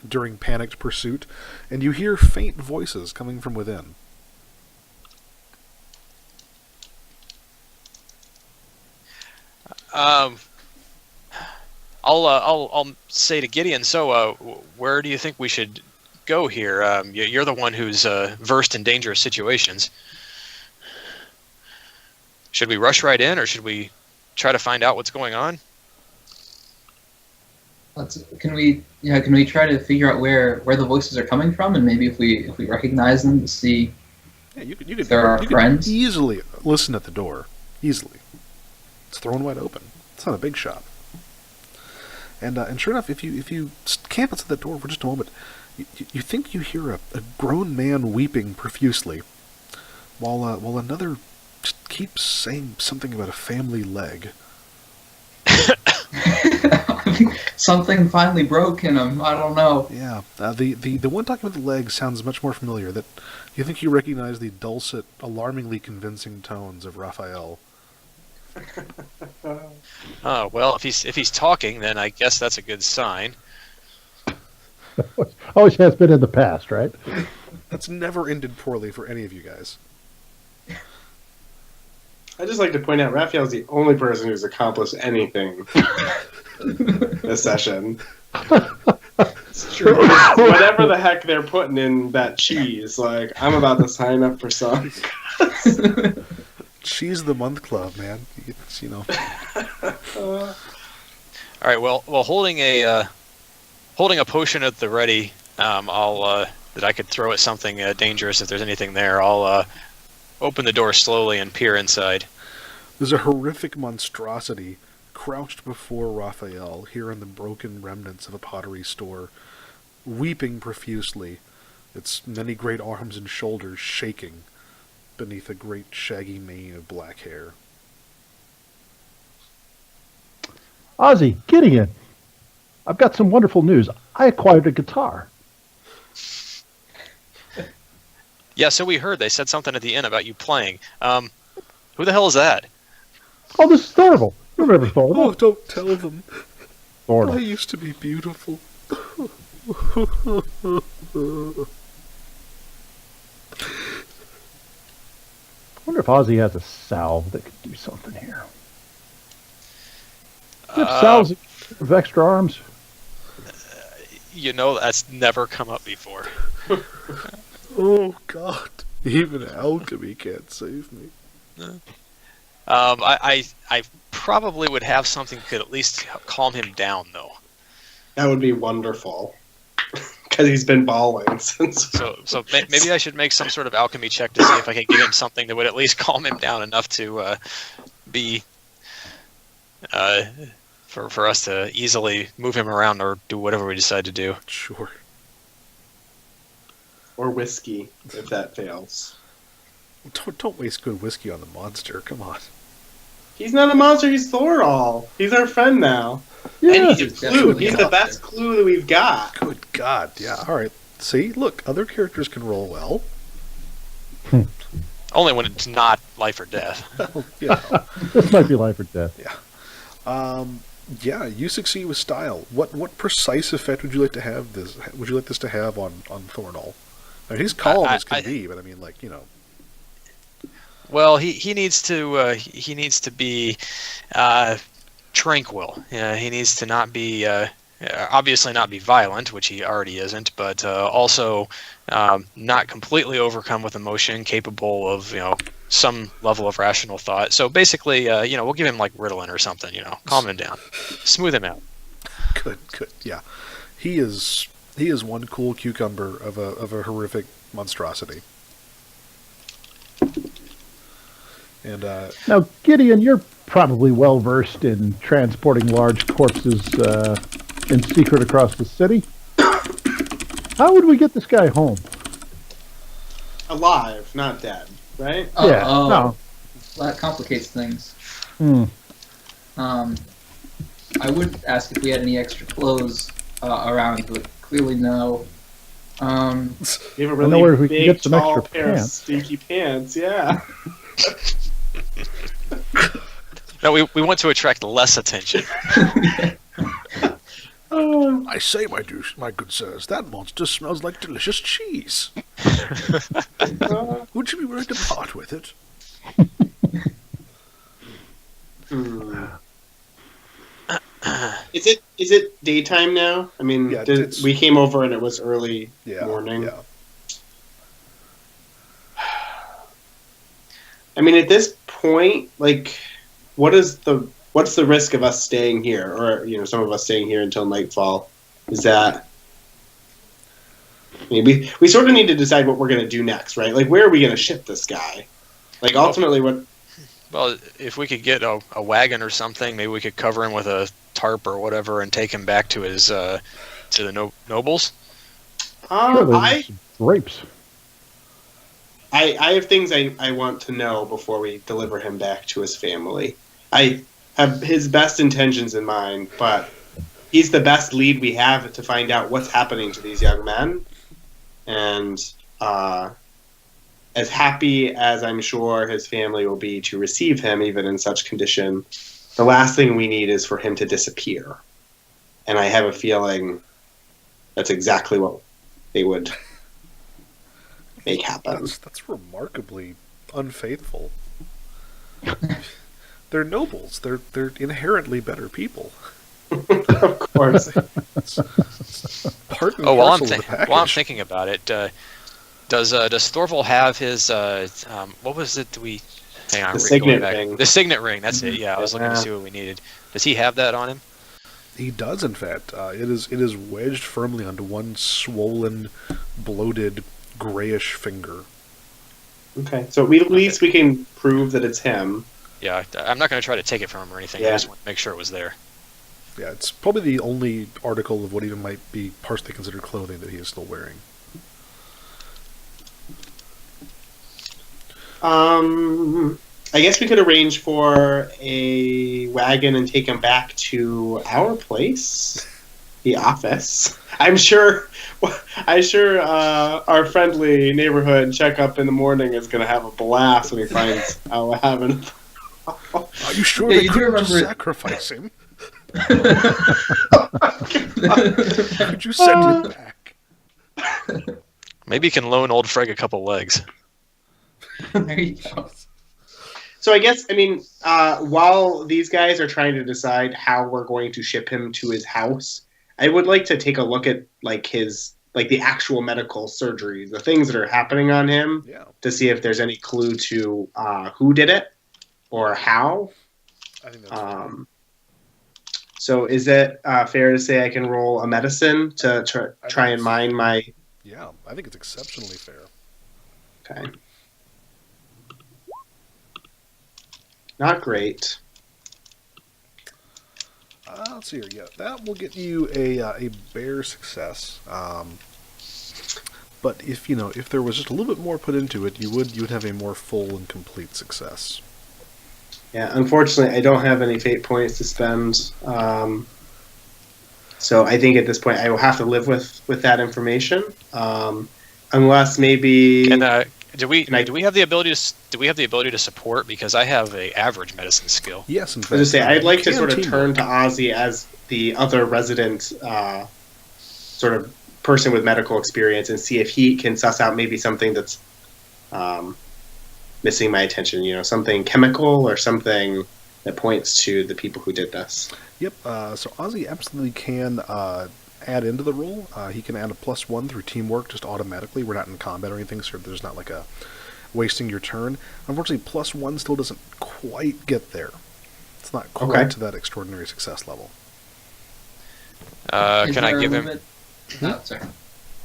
during panicked pursuit, and you hear faint voices coming from within. I'll say to Gideon. So, where do you think we should go here? You're the one who's versed in dangerous situations. Should we rush right in, or should we try to find out what's going on? Can we try to figure out where the voices are coming from, and maybe if we recognize them, to see Yeah, you if they're our could friends? easily listen at the door. Easily. It's thrown wide open. It's not a big shop. And sure enough, if you camp outside the door for just a moment, you think you hear a grown man weeping profusely, while another just keeps saying something about a family leg. Something finally broke in him. I don't know. Yeah, the one talking about the leg sounds much more familiar. That you think you recognize the dulcet, alarmingly convincing tones of Raphael. Oh well, if he's talking, then I guess that's a good sign. Always has been in the past, right? That's never ended poorly for any of you guys. I just like to point out Raphael's the only person who's accomplished anything this session. It's true. Whatever the heck they're putting in that cheese, like I'm about to sign up for some. Cheese of the Month Club, man. It's, All right. Well, holding a potion at the ready, I'll that I could throw at something dangerous if there's anything there. I'll open the door slowly and peer inside. There's a horrific monstrosity crouched before Raphael here in the broken remnants of a pottery store, weeping profusely, its many great arms and shoulders shaking beneath a great shaggy mane of black hair. Ozzy, Gideon, I've got some wonderful news. I acquired a guitar. Yeah, so we heard they said something at the end about you playing. Who the hell is that? Oh, this is Thorval. You remember Thorval? Oh, don't tell them. I Thorval. used to be beautiful. I wonder if Ozzy has a salve that could do something here. Do you have salves of extra arms? That's never come up before. Oh, God. Even alchemy can't save me. I probably would have something that could at least calm him down, though. That would be wonderful. because he's been bawling since. So maybe I should make some sort of alchemy check to see if I can give him something that would at least calm him down enough to be for us to easily move him around or do whatever we decide to do. Sure. Or whiskey, if that fails. Don't waste good whiskey on the monster. Come on. He's not a monster, he's Thorall. He's our friend now. Yeah. And he's a He's clue. definitely He's an the author. best clue that we've got. Good God. Yeah. All right. See, look, other characters can roll well. Only when it's not life or death. You know. This might be life or death. Yeah, you succeed with style. What precise effect would you like to have this? Would you like this to have on Thornall? I mean, he's calm as can be, but I mean, like, you know. Well, he needs to be tranquil. Yeah, he needs to not be obviously not be violent, which he already isn't, but also not completely overcome with emotion, capable of some level of rational thought. So basically, we'll give him like Ritalin or something. Calm him down, smooth him out. Good. Yeah, he is one cool cucumber of a horrific monstrosity. And Now, Gideon, you're probably well versed in transporting large corpses in secret across the city. How would we get this guy home? Alive, not dead, right? Oh, Yeah, oh, no. well, that complicates things. Hmm. I would ask if we had any extra clothes around, but clearly no. You have a I know really where we can big, get some tall extra pair of pants. stinky pants, yeah. No, we want to attract less attention. I say, my good sirs, that monster smells like delicious cheese. Would you be willing to part with it? Is it daytime now? I mean, Yeah, we came over and it was early Yeah. morning. Yeah. I mean, at this point, like, what's the risk of us staying here, or some of us staying here until nightfall? Is that? I mean, we sort of need to decide what we're going to do next, right? Like, where are we going to ship this guy? Like, ultimately, what? Well, if we could get a wagon or something, maybe we could cover him with a tarp or whatever and take him back to his to the nobles. Sure, there's I grapes. I have things I want to know before we deliver him back to his family. I have his best intentions in mind, but he's the best lead we have to find out what's happening to these young men. And as happy as I'm sure his family will be to receive him, even in such condition, the last thing we need is for him to disappear. And I have a feeling that's exactly what they would make happen. That's remarkably unfaithful. They're nobles. They're inherently better people. Of course. Part and Oh, while parcel of the package. I'm thinking about it, does Thorval have his what was it? Hang on, The going signet back. ring. The signet ring. That's it. Yeah, I was looking to Yeah. see what we needed. Does he have that on him? He does, in fact. It is wedged firmly onto one swollen, bloated, grayish finger. Okay, so at least we can prove that it's him. Yeah, I'm not going to try to take it from him or anything. I Yeah. just want to make sure it was there. Yeah, it's probably the only article of what even might be partially considered clothing that he is still wearing. I guess we could arrange for a wagon and take him back to our place, the office. I'm sure our friendly neighborhood checkup in the morning is going to have a blast when he finds out what happened. Are you sure Yeah, they you do couldn't just remember- sacrifice him? Could you send him back? Maybe you can loan old Freg a couple legs. There you go. So I guess, while these guys are trying to decide how we're going to ship him to his house, I would like to take a look at the actual medical surgery, the things that are happening on him, Yeah, to see if there's any clue to who did it or how. I think that's So is it fair to say I can roll a medicine to try and mine my? Yeah, I think it's exceptionally fair. Okay. Not great. Let's see here. Yeah, that will get you a bare success. But if there was just a little bit more put into it, you would have a more full and complete success. Yeah, unfortunately, I don't have any fate points to spend. So I think at this point I will have to live with that information, unless maybe. And do we Can I- do we have the ability to support? Because I have a average medicine skill. Yes, in I was just say fact, I'd you like to can sort of teamwork. turn to Ozzy as the other resident, sort of person with medical experience, and see if he can suss out maybe something that's missing my attention. Something chemical or something that points to the people who did this. Yep. So Ozzy absolutely can add into the roll. He can add a +1 through teamwork just automatically. We're not in combat or anything, so there's not like a wasting your turn. Unfortunately, +1 still doesn't quite get there. It's not quite Okay. to that extraordinary success level. Is Can I there a give him? limit? Oh, sorry.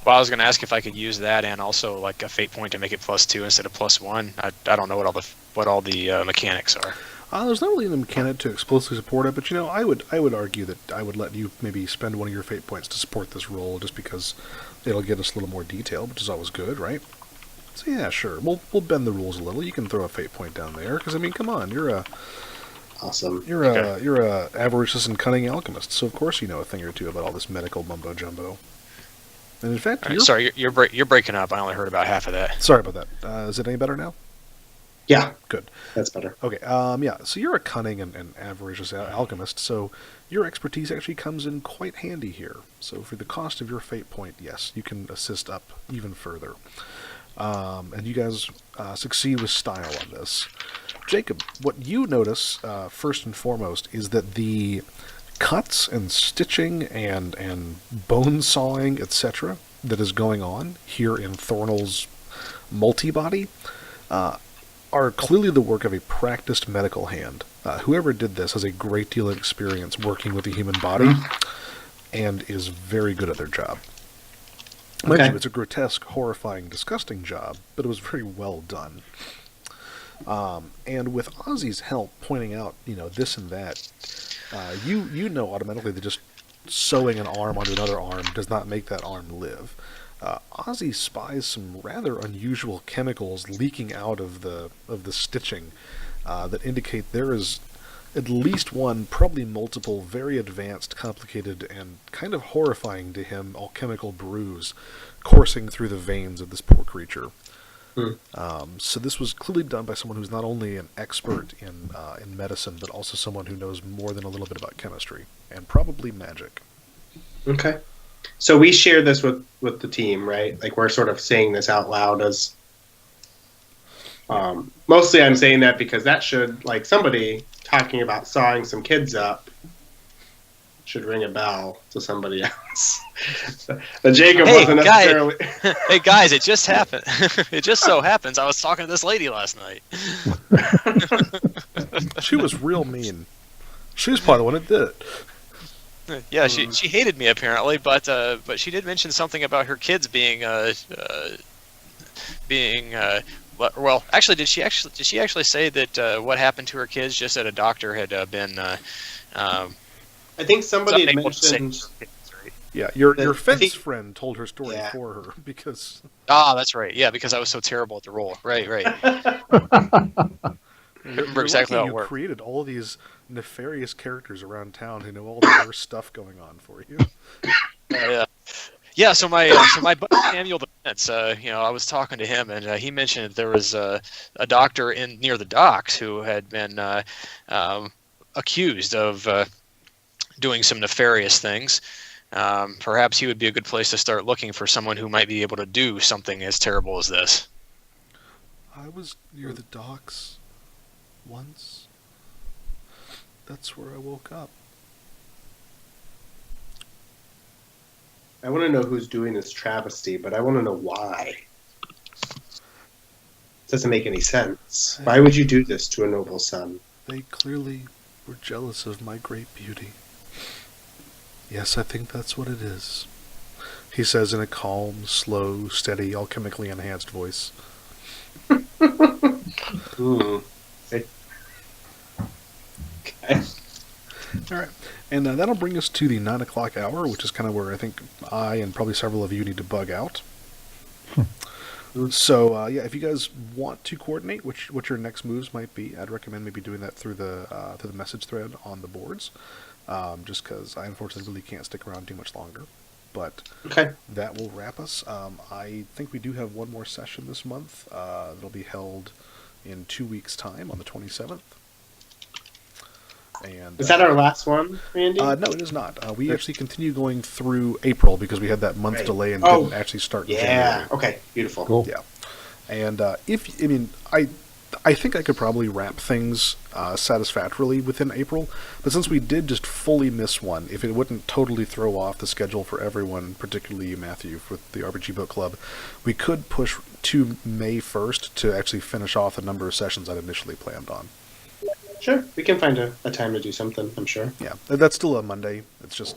Well, I was going to ask if I could use that and also like a fate point to make it +2 instead of +1. I don't know what all the mechanics are. There's not really a mechanic to explicitly support it, but I would argue that I would let you maybe spend one of your fate points to support this roll, just because it'll give us a little more detail, which is always good, right? So yeah, sure, we'll bend the rules a little. You can throw a fate point down there, because come on, you're a Awesome. you're a avaricious and cunning alchemist, so of course you know a thing or two about all this medical mumbo jumbo. And in fact, All right, sorry, you're breaking up. I only heard about half of that. sorry about that. Is it any better now? Yeah, Good. that's better. Okay, yeah, so you're a cunning and avaricious alchemist, so your expertise actually comes in quite handy here. So for the cost of your fate point, yes, you can assist up even further. And you guys succeed with style on this. Jacob, what you notice, first and foremost, is that the cuts and stitching and bone sawing, etc., that is going on here in Thornell's multi-body, are clearly the work of a practiced medical hand. Whoever did this has a great deal of experience working with the human body and is very good at their job. Mind Okay. you, it's a grotesque, horrifying, disgusting job, but it was very well done. And with Ozzy's help pointing out, this and that, you know automatically that just sewing an arm onto another arm does not make that arm live. Ozzy spies some rather unusual chemicals leaking out of the stitching that indicate there is at least one, probably multiple, very advanced, complicated, and kind of horrifying to him alchemical brews coursing through the veins of this poor creature. So this was clearly done by someone who's not only an expert in medicine, but also someone who knows more than a little bit about chemistry and probably magic. Okay. So we share this with the team, right? Like we're sort of saying this out loud as. Mostly, I'm saying that because that should, like, somebody talking about sawing some kids up should ring a bell to somebody else. But Jacob Hey, wasn't guy. necessarily. Hey guys, it just happened. It just so happens I was talking to this lady last night. She was real mean. She was probably the one that did it. Yeah, she hated me apparently, but she did mention something about her kids being well, actually, did she actually say that what happened to her kids? Just that a doctor had been I think somebody had unable to save mentioned. her kids, right? Yeah, your I fence think- friend told her story Yeah. for her because Ah, that's right. Yeah, because I was so terrible at the role. Right. you're exactly lucky how it you worked. created all these nefarious characters around town who know all the worst stuff going on for you. Yeah. Yeah, so my buddy Samuel the Prince, I was talking to him, and he mentioned there was a doctor near the docks who had been accused of doing some nefarious things. Perhaps he would be a good place to start looking for someone who might be able to do something as terrible as this. I was near the docks once. That's where I woke up. I want to know who's doing this travesty, but I want to know why. It doesn't make any sense. Why would you do this to a noble son? They clearly were jealous of my great beauty. Yes, I think that's what it is. He says in a calm, slow, steady, alchemically enhanced voice. Hmm. Okay. All right. And that'll bring us to the 9 o'clock hour, which is kind of where I think I and probably several of you need to bug out. So, yeah, if you guys want to coordinate what your next moves might be, I'd recommend maybe doing that through the message thread on the boards, just because I unfortunately really can't stick around too much longer. But Okay. that will wrap us. I think we do have one more session this month. That'll be held in 2 weeks' time on the 27th. And Is that our last one, Randy? no, it is not. We actually continue going through April because we had that month Right. delay and Oh, didn't actually start in Yeah. January. Okay. Beautiful. Cool. Yeah. And I think I could probably wrap things satisfactorily within April. But since we did just fully miss one, if it wouldn't totally throw off the schedule for everyone, particularly you, Matthew, with the RPG Book Club, we could push to May 1st to actually finish off the number of sessions I'd initially planned on. Sure. We can find a time to do something. I'm sure. Yeah, that's still a Monday. It's just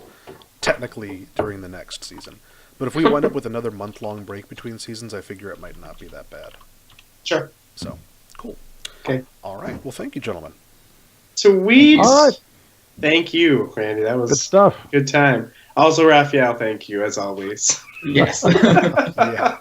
technically during the next season. But if we wind up with another month-long break between seasons, I figure it might not be that bad. Sure. So, cool. Okay. All right. Well, thank you, gentlemen. Sweet. All right. Thank you, Randy. That Good was stuff. good time. Also, Raphael, thank you as always. Yes. Yeah.